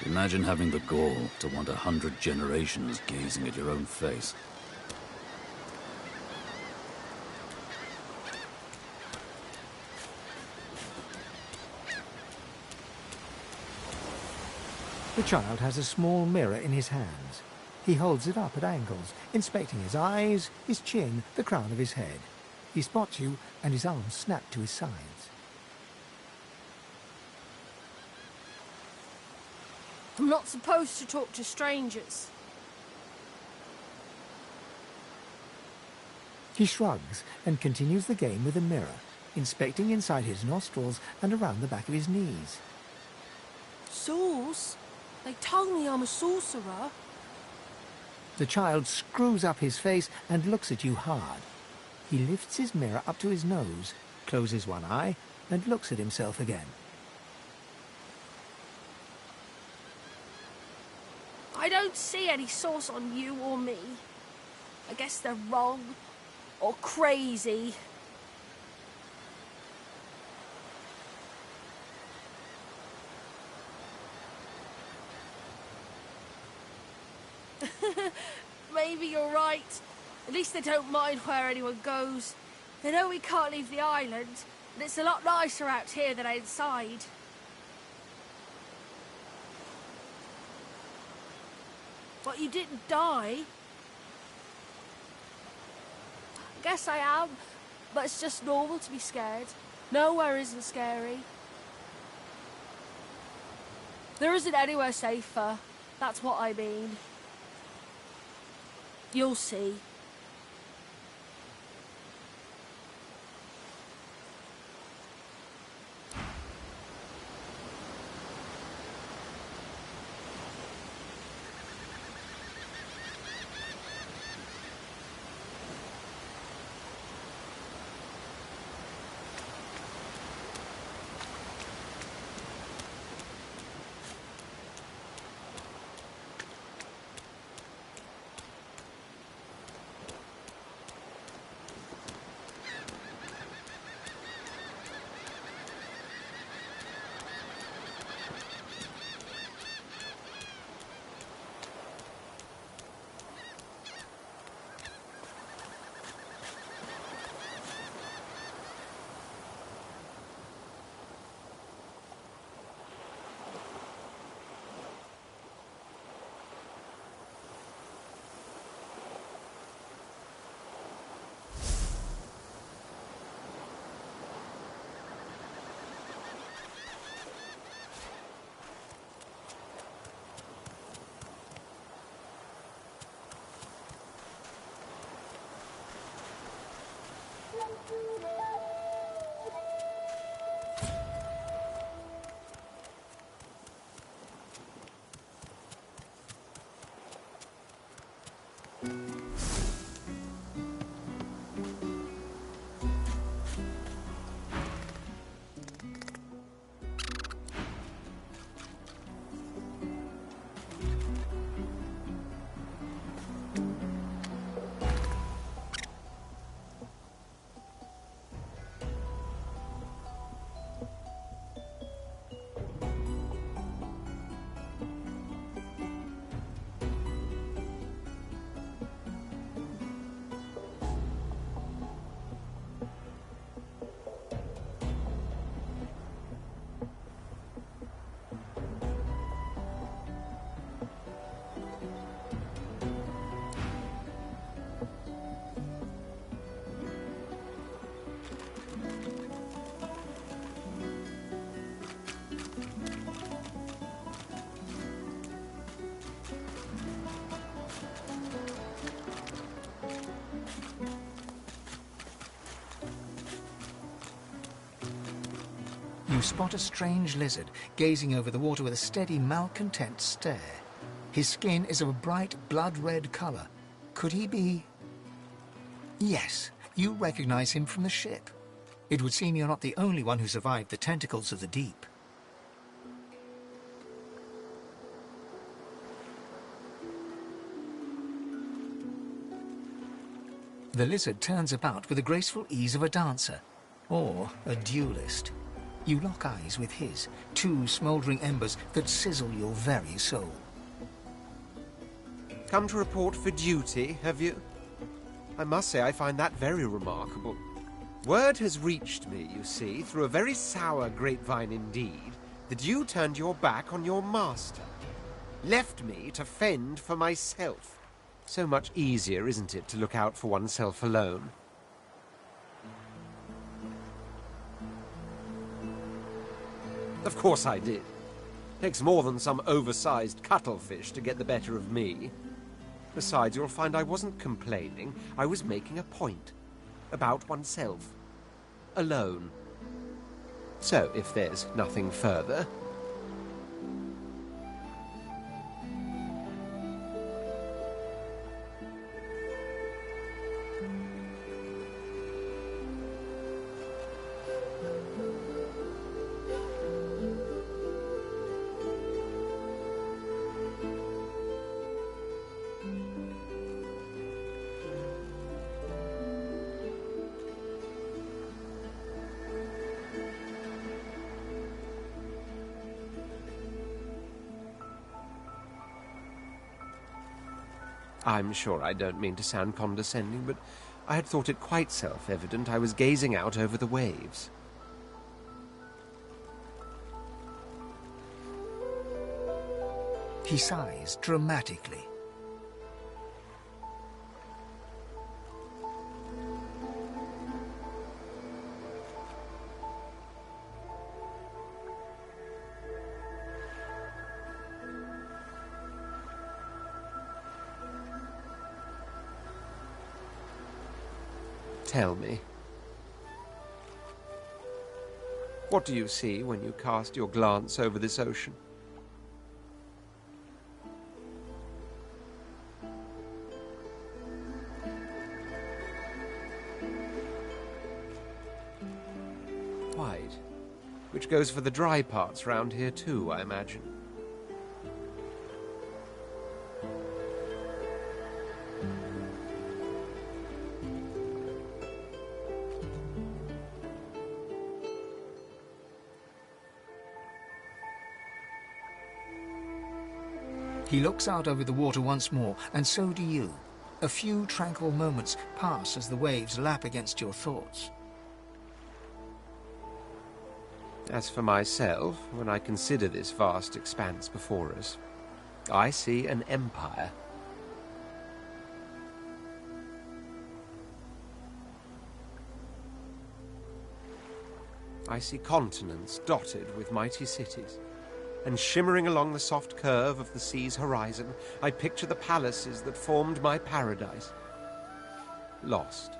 Imagine having the gall to want 100 generations gazing at your own face. The child has a small mirror in his hands. He holds it up at angles, inspecting his eyes, his chin, the crown of his head. He spots you, and his arms snap to his sides. I'm not supposed to talk to strangers. He shrugs and continues the game with a mirror, inspecting inside his nostrils and around the back of his knees. source. They told me I'm a sorcerer. The child screws up his face and looks at you hard. He lifts his mirror up to his nose, closes one eye, and looks at himself again. I don't see any source on you or me. I guess they're wrong or crazy. Maybe you're right. At least they don't mind where anyone goes. They know we can't leave the island, and it's a lot nicer out here than outside. But you didn't die. I guess I am, but it's just normal to be scared. Nowhere isn't scary. There isn't anywhere safer. That's what I mean. You'll see. You spot a strange lizard gazing over the water with a steady, malcontent stare. His skin is of a bright, blood-red color. Could he be... Yes, you recognize him from the ship. It would seem you're not the only one who survived the tentacles of the deep. The lizard turns about with the graceful ease of a dancer, or a duelist. You lock eyes with his, two smouldering embers that sizzle your very soul. Come to report for duty, have you? I must say I find that very remarkable. Word has reached me, you see, through a very sour grapevine indeed, that you turned your back on your master. Left me to fend for myself. So much easier, isn't it, to look out for oneself alone? Of course I did. Takes more than some oversized cuttlefish to get the better of me. Besides, you'll find I wasn't complaining. I was making a point. About oneself. Alone. So, if there's nothing further... I'm sure I don't mean to sound condescending, but I had thought it quite self-evident I was gazing out over the waves. He sighs dramatically. Tell me, what do you see when you cast your glance over this ocean? White, which goes for the dry parts round here too, I imagine. He looks out over the water once more, and so do you. A few tranquil moments pass as the waves lap against your thoughts. As for myself, when I consider this vast expanse before us, I see an empire. I see continents dotted with mighty cities. And shimmering along the soft curve of the sea's horizon, I picture the palaces that formed my paradise. Lost.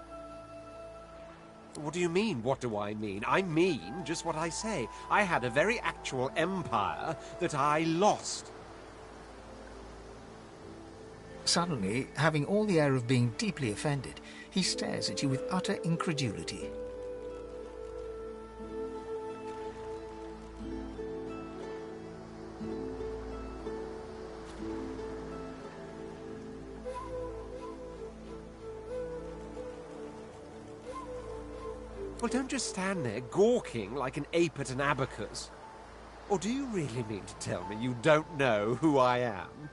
What do you mean, what do I mean? I mean just what I say. I had a very actual empire that I lost. Suddenly, having all the air of being deeply offended, he stares at you with utter incredulity. Well, don't just stand there gawking like an ape at an abacus. Or do you really mean to tell me you don't know who I am?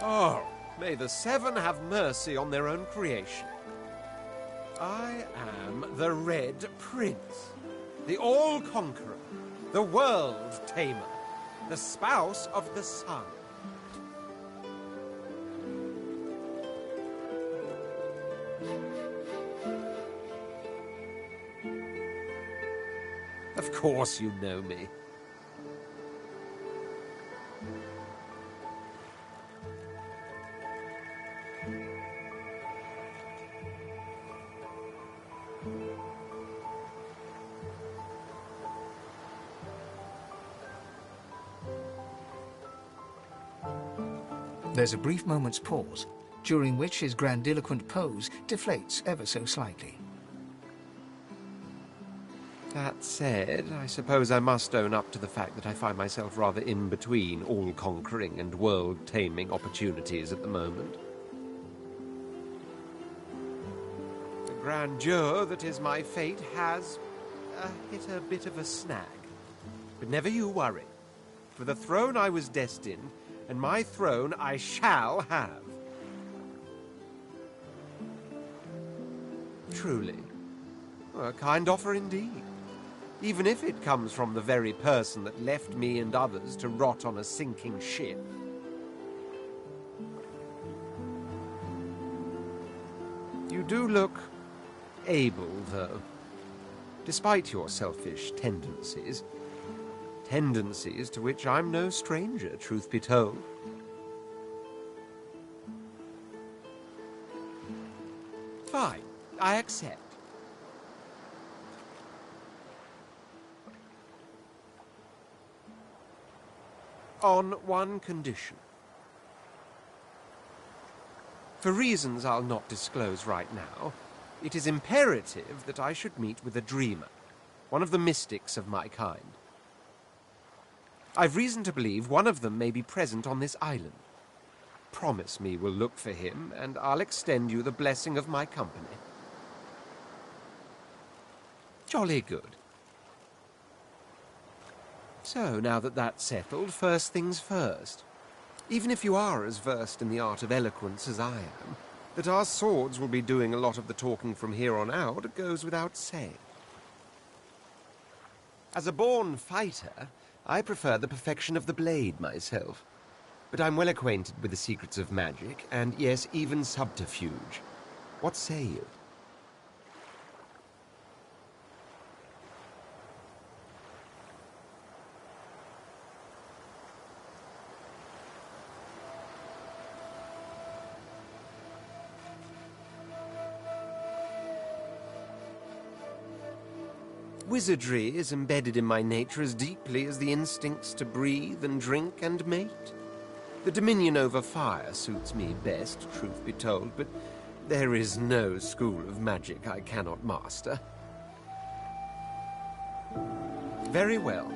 Oh, may the Seven have mercy on their own creation. I am the Red Prince, the All-Conqueror, the World-Tamer, the spouse of the sun. Of course you know me. There's a brief moment's pause, during which his grandiloquent pose deflates ever so slightly. That said, I suppose I must own up to the fact that I find myself rather in between all-conquering and world-taming opportunities at the moment. The grandeur that is my fate has hit a bit of a snag. But never you worry. For the throne I was destined, and my throne I shall have. Truly. A kind offer indeed. Even if it comes from the very person that left me and others to rot on a sinking ship. You do look able, though. Despite your selfish tendencies. Tendencies to which I'm no stranger, truth be told. Fine, I accept. On one condition. For reasons I'll not disclose right now, it is imperative that I should meet with a dreamer, one of the mystics of my kind. I've reason to believe one of them may be present on this island. promise me will look for him, and I'll extend you the blessing of my company. Jolly good. So, now that that's settled, first things first. Even if you are as versed in the art of eloquence as I am, that our swords will be doing a lot of the talking from here on out goes without saying. As a born fighter, I prefer the perfection of the blade myself. But I'm well acquainted with the secrets of magic, and yes, even subterfuge. What say you? Wizardry is embedded in my nature as deeply as the instincts to breathe and drink and mate. The dominion over fire suits me best, truth be told, but there is no school of magic I cannot master. Very well.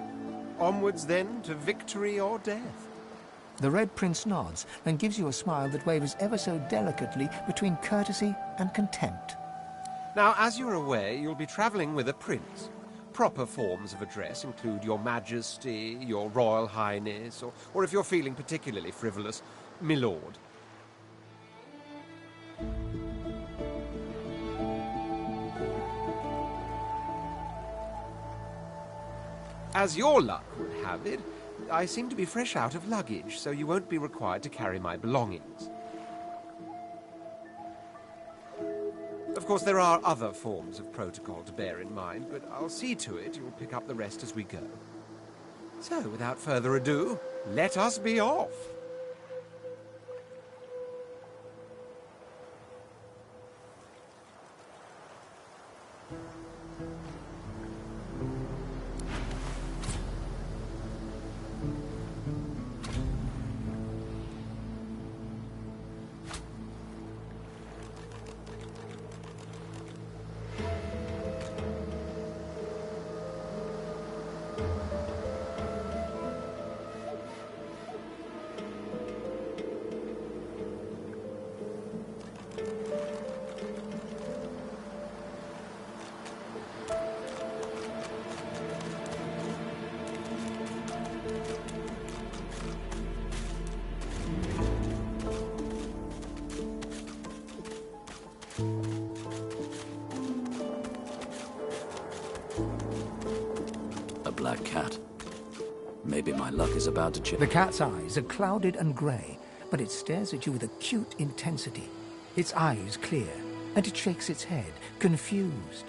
Onwards, then, to victory or death. The Red Prince nods and gives you a smile that wavers ever so delicately between courtesy and contempt. Now, as you're aware, you'll be traveling with a prince. Proper forms of address include Your Majesty, Your Royal Highness, or if you're feeling particularly frivolous, My Lord. As your luck would have it, I seem to be fresh out of luggage, so you won't be required to carry my belongings. Of course, there are other forms of protocol to bear in mind, but I'll see to it you'll pick up the rest as we go. So, without further ado, let us be off. Black cat. Maybe my luck is about to change. The cat's eyes are clouded and grey, but it stares at you with acute intensity. Its eyes clear, and it shakes its head, confused.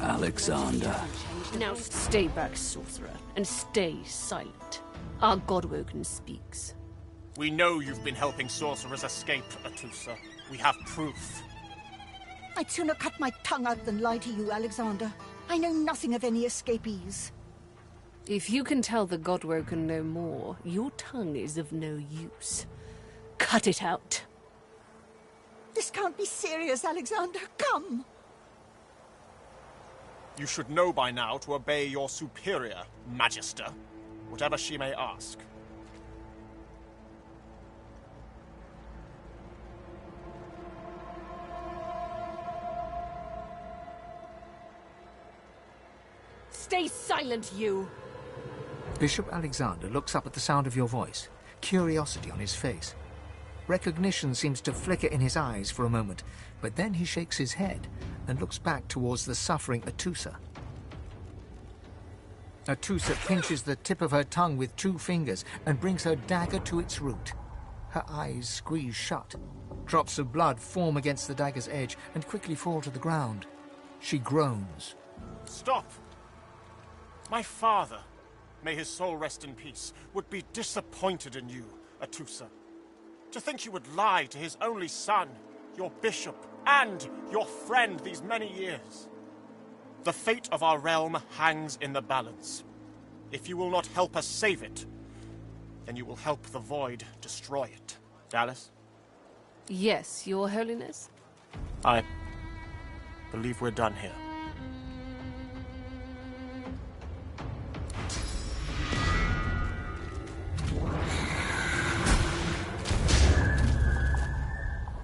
Alexander. Now stay back, sorcerer, and stay silent. Our Godwoken speaks. We know you've been helping sorcerers escape, Atusa. We have proof. I'd sooner cut my tongue out than lie to you, Alexander. I know nothing of any escapees. If you can tell the Godwoken no more, your tongue is of no use. Cut it out. This can't be serious, Alexander. Come! You should know by now to obey your superior, Magister, whatever she may ask. Stay silent, you! Bishop Alexander looks up at the sound of your voice, curiosity on his face. Recognition seems to flicker in his eyes for a moment, but then he shakes his head and looks back towards the suffering Atusa. Atusa pinches the tip of her tongue with 2 fingers and brings her dagger to its root. Her eyes squeeze shut. Drops of blood form against the dagger's edge and quickly fall to the ground. She groans. Stop! My father, may his soul rest in peace, would be disappointed in you, Atusa. To think you would lie to his only son. your bishop, and your friend these many years. The fate of our realm hangs in the balance. If you will not help us save it, then you will help the Void destroy it. Dallas? Yes, Your Holiness? I believe we're done here.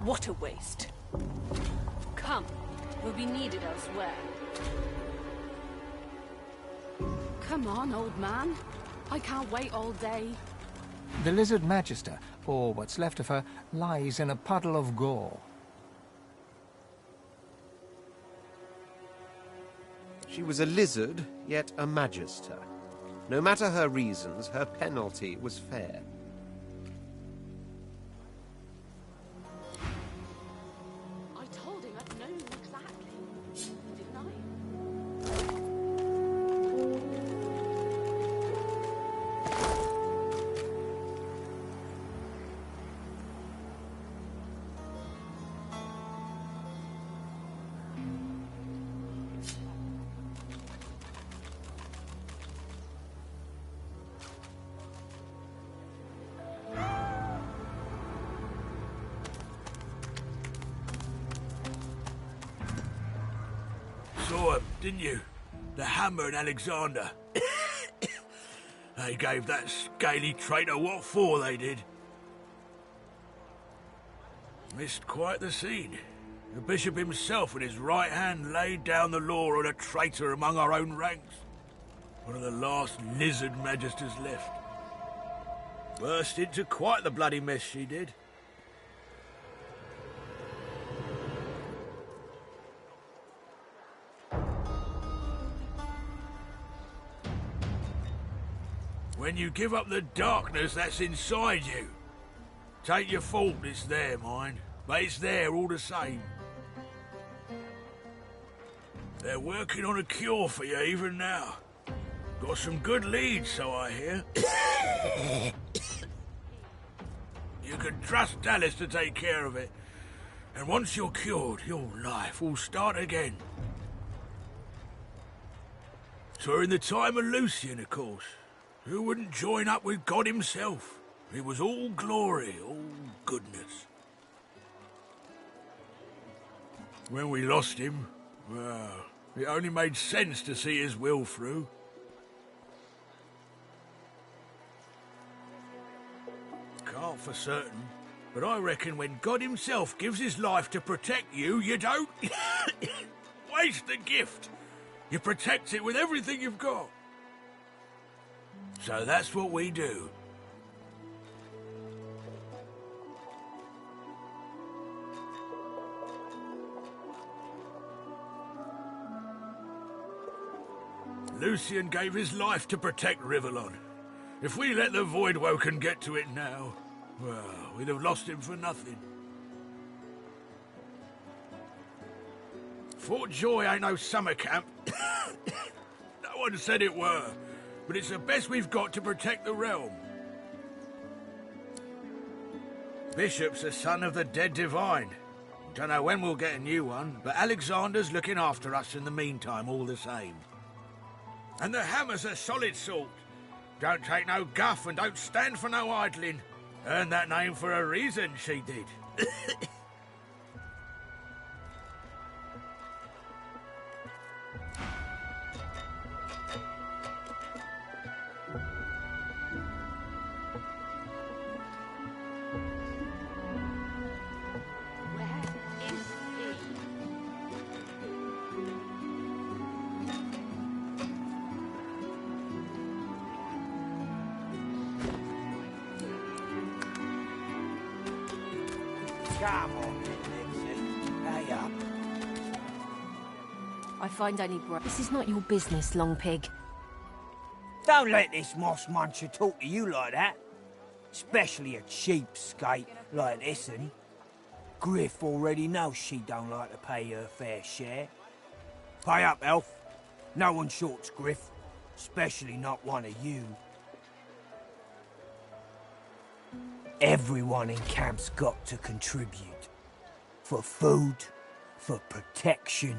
What a waste. Come, we'll be needed elsewhere. Come on, old man. I can't wait all day. The Lizard Magister, or what's left of her, lies in a puddle of gore. She was a lizard, yet a magister. No matter her reasons, her penalty was fair. I told him I'd known exactly, didn't I? Saw him, didn't you? The Hammer and Alexander. They gave that scaly traitor what for, they did. Missed quite the scene. The bishop himself with his right hand laid down the law on a traitor among our own ranks. One of the last lizard magisters left. Burst into quite the bloody mess she did. When you give up the darkness that's inside you. Take your fault, it's there, mind. But it's there all the same. They're working on a cure for you even now. Got some good leads, so I hear. You can trust Dallas to take care of it. And once you're cured, your life will start again. So in the time of Lucian, of course. Who wouldn't join up with God himself? It was all glory, all goodness. When we lost him, well, it only made sense to see his will through. Can't for certain, but I reckon when God himself gives his life to protect you, you don't waste the gift. You protect it with everything you've got. So that's what we do. Lucian gave his life to protect Rivellon. If we let the Voidwoken get to it now, well, we'd have lost him for nothing. Fort Joy ain't no summer camp. No one said it were. But it's the best we've got to protect the realm. Bishop's the son of the dead divine. Don't know when we'll get a new one, but Alexander's looking after us in the meantime all the same. And the Hammer's a solid sort. Don't take no guff and don't stand for no idling. Earned that name for a reason, she did. Come on, Lexi. Hey up. I find only This is not your business, Long Pig. Don't let this moss muncher talk to you like that. Especially a cheapskate like this one. Griff already knows she don't like to pay her fair share. Pay up, elf. No one shorts Griff. Especially not one of you. Everyone in camp's got to contribute. For food, for protection,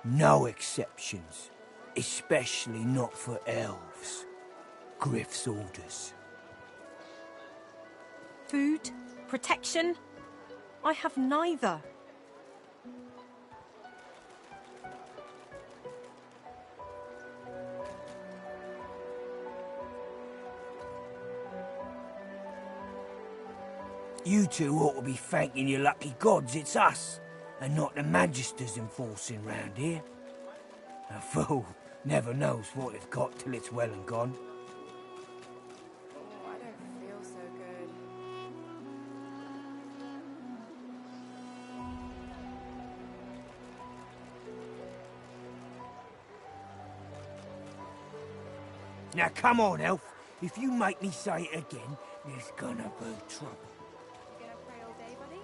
no exceptions. Especially not for elves. Griff's orders. Food? Protection? I have neither. You two ought to be thanking your lucky gods it's us, and not the Magisters enforcing round here. A fool never knows what they've got till it's well and gone. Oh, I don't feel so good. Now come on, Elf. If you make me say it again, there's gonna be trouble. You gonna pray all day, buddy?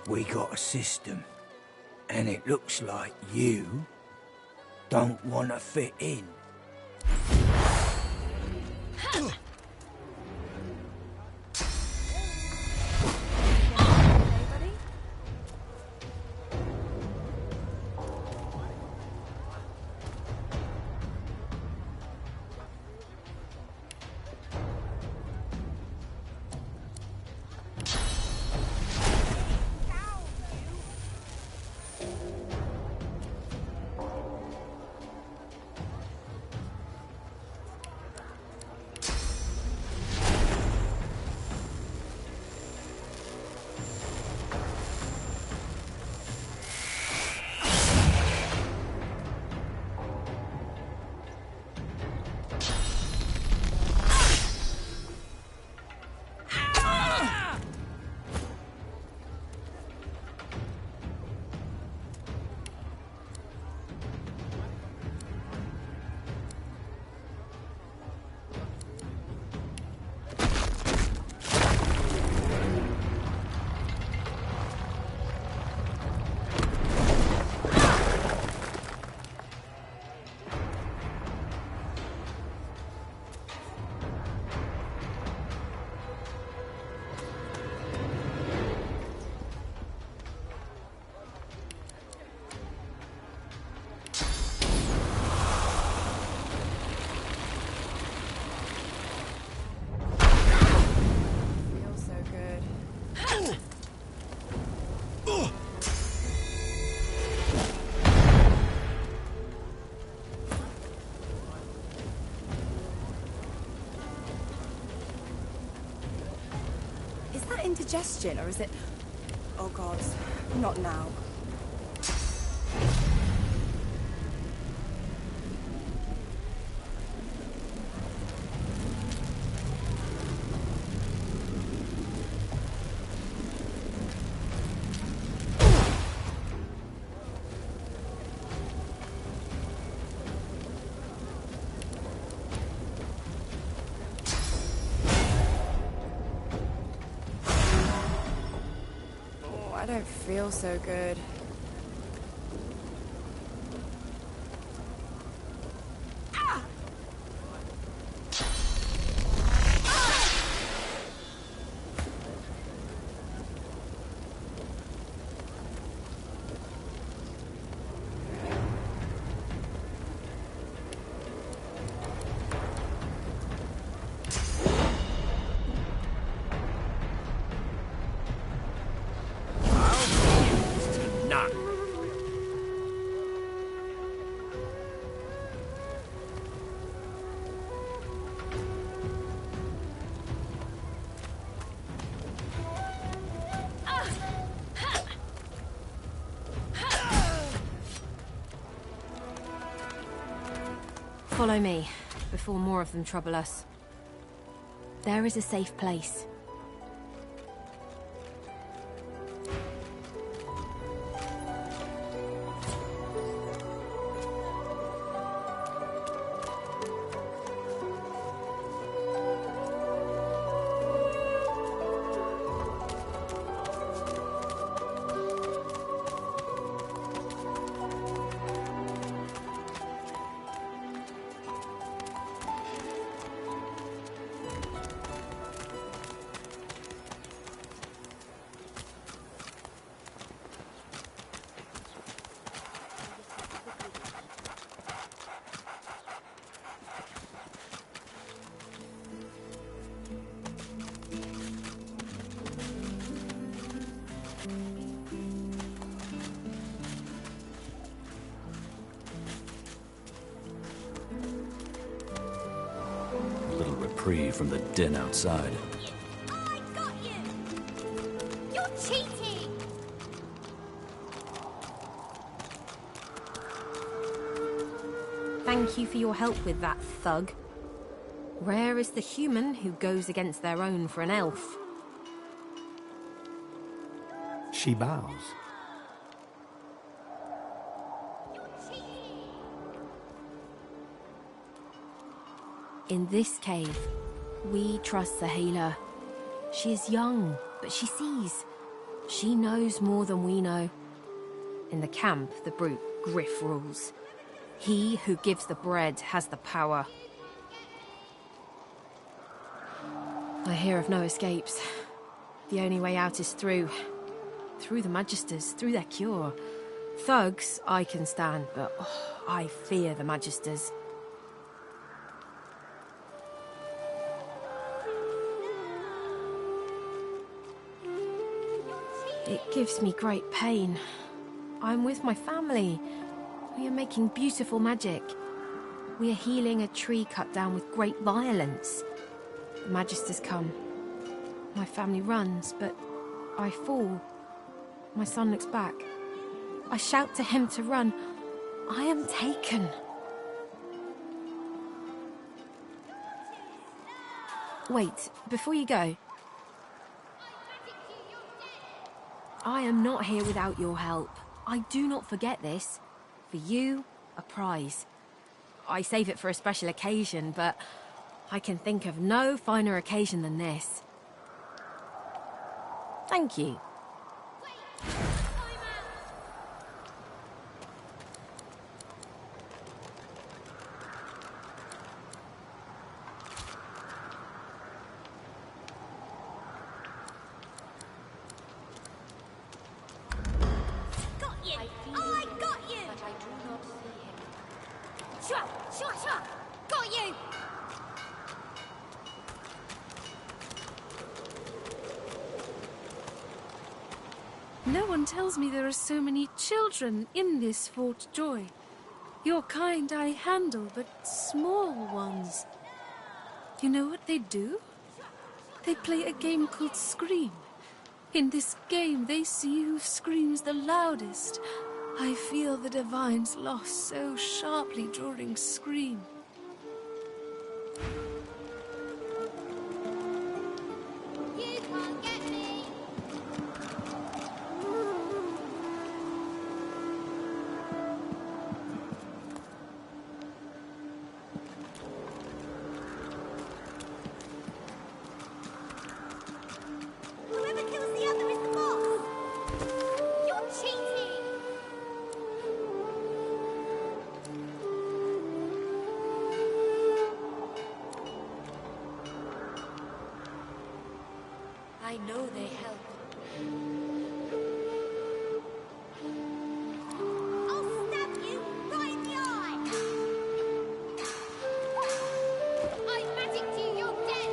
We got a system, and it looks like you don't want to fit in. Indigestion, or is it... Oh God, not now. I don't feel so good. Follow me, before more of them trouble us. There is a safe place. reprieve from the din outside. I got you! You're cheating! Thank you for your help with that, thug. Rare is the human who goes against their own for an elf. She bows. In this cave, we trust the healer. She is young, but she sees. She knows more than we know. In the camp, the brute Griff rules. He who gives the bread has the power. I hear of no escapes. The only way out is through. Through the Magisters, through their cure. Thugs I can stand, but I fear the Magisters. It gives me great pain. I'm with my family. We are making beautiful magic. We are healing a tree cut down with great violence. The Magisters come. My family runs, but I fall. My son looks back. I shout to him to run. I am taken. Wait, before you go. I am not here without your help. I do not forget this. For you, a prize. I save it for a special occasion, but I can think of no finer occasion than this. Thank you. No one tells me there are so many children in this Fort Joy. Your kind I handle, but small ones. You know what they do? They play a game called Scream. In this game, they see who screams the loudest. I feel the Divine's loss so sharply during Scream. You can't get me! Whoever kills the other is the boss! You're cheating! I know they help. I'll stab you right in the eye! I magicked you, you're dead!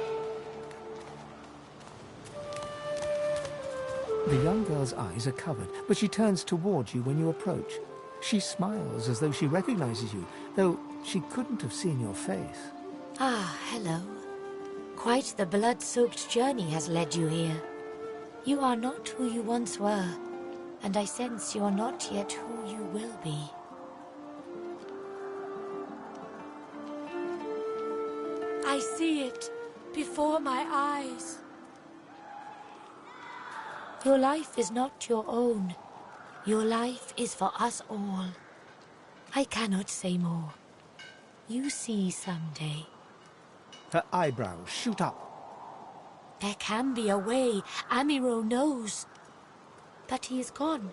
The young girl's eyes are covered, but she turns towards you when you approach. She smiles as though she recognizes you, though she couldn't have seen your face. Ah, hello. Quite the blood-soaked journey has led you here. You are not who you once were, and I sense you are not yet who you will be. I see it before my eyes. Your life is not your own. Your life is for us all. I cannot say more. You see someday. Her eyebrows shoot up. There can be a way, Amiro knows. But he is gone.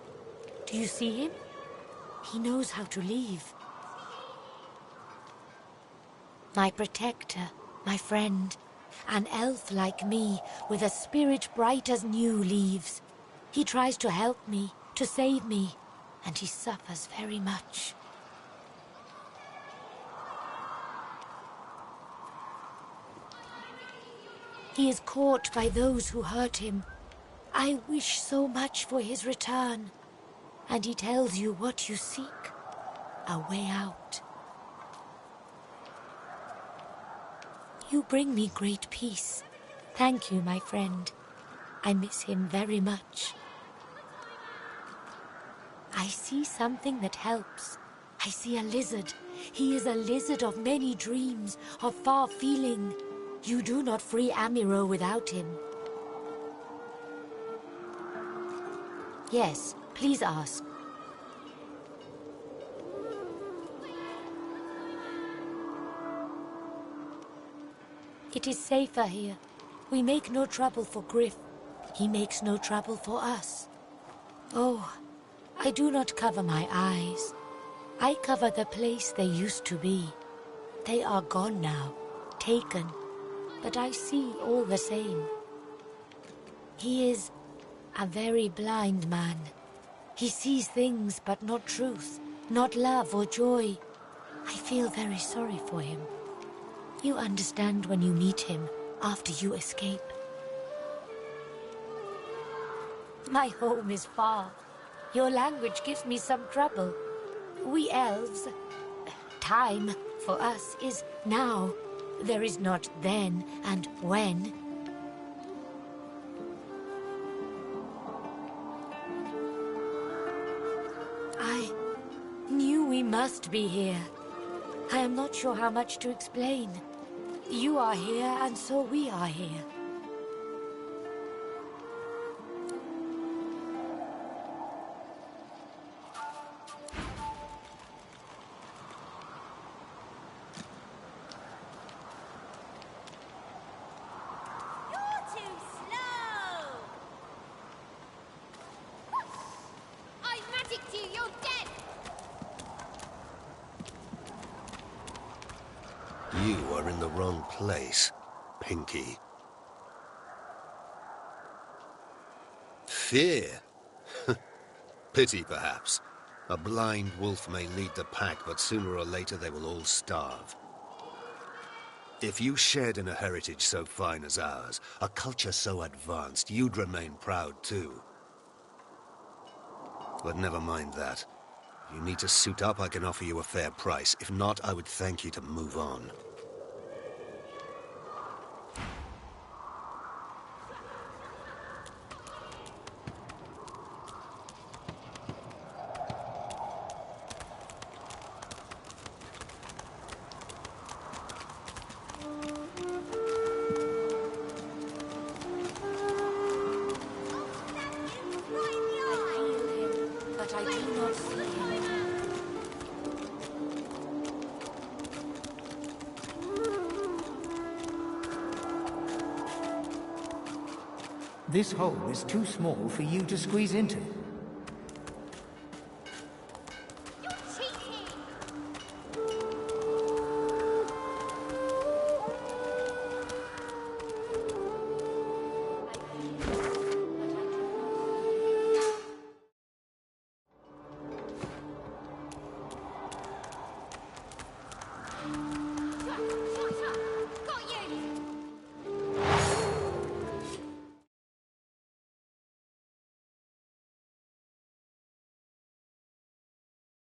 Do you see him? He knows how to leave. My protector, my friend, an elf like me, with a spirit bright as new leaves. He tries to help me, to save me, and he suffers very much. He is caught by those who hurt him. I wish so much for his return. And he tells you what you seek, a way out. You bring me great peace. Thank you, my friend. I miss him very much. I see something that helps. I see a lizard. He is a lizard of many dreams, of far feeling. You do not free Amiro without him. Yes, please ask. It is safer here. We make no trouble for Griff. He makes no trouble for us. Oh, I do not cover my eyes. I cover the place they used to be. They are gone now, taken. But I see all the same. He is a very blind man. He sees things but not truth, not love or joy. I feel very sorry for him. You understand when you meet him, after you escape. My home is far. Your language gives me some trouble. We elves... Time, for us, is now. There is not then and when. I knew we must be here. I am not sure how much to explain. You are here, and so we are here. You are in the wrong place, Pinky. Fear? Pity, perhaps. A blind wolf may lead the pack, but sooner or later they will all starve. If you shared in a heritage so fine as ours, a culture so advanced, you'd remain proud too. But never mind that. If you need to suit up, I can offer you a fair price. If not, I would thank you to move on. This hole is too small for you to squeeze into.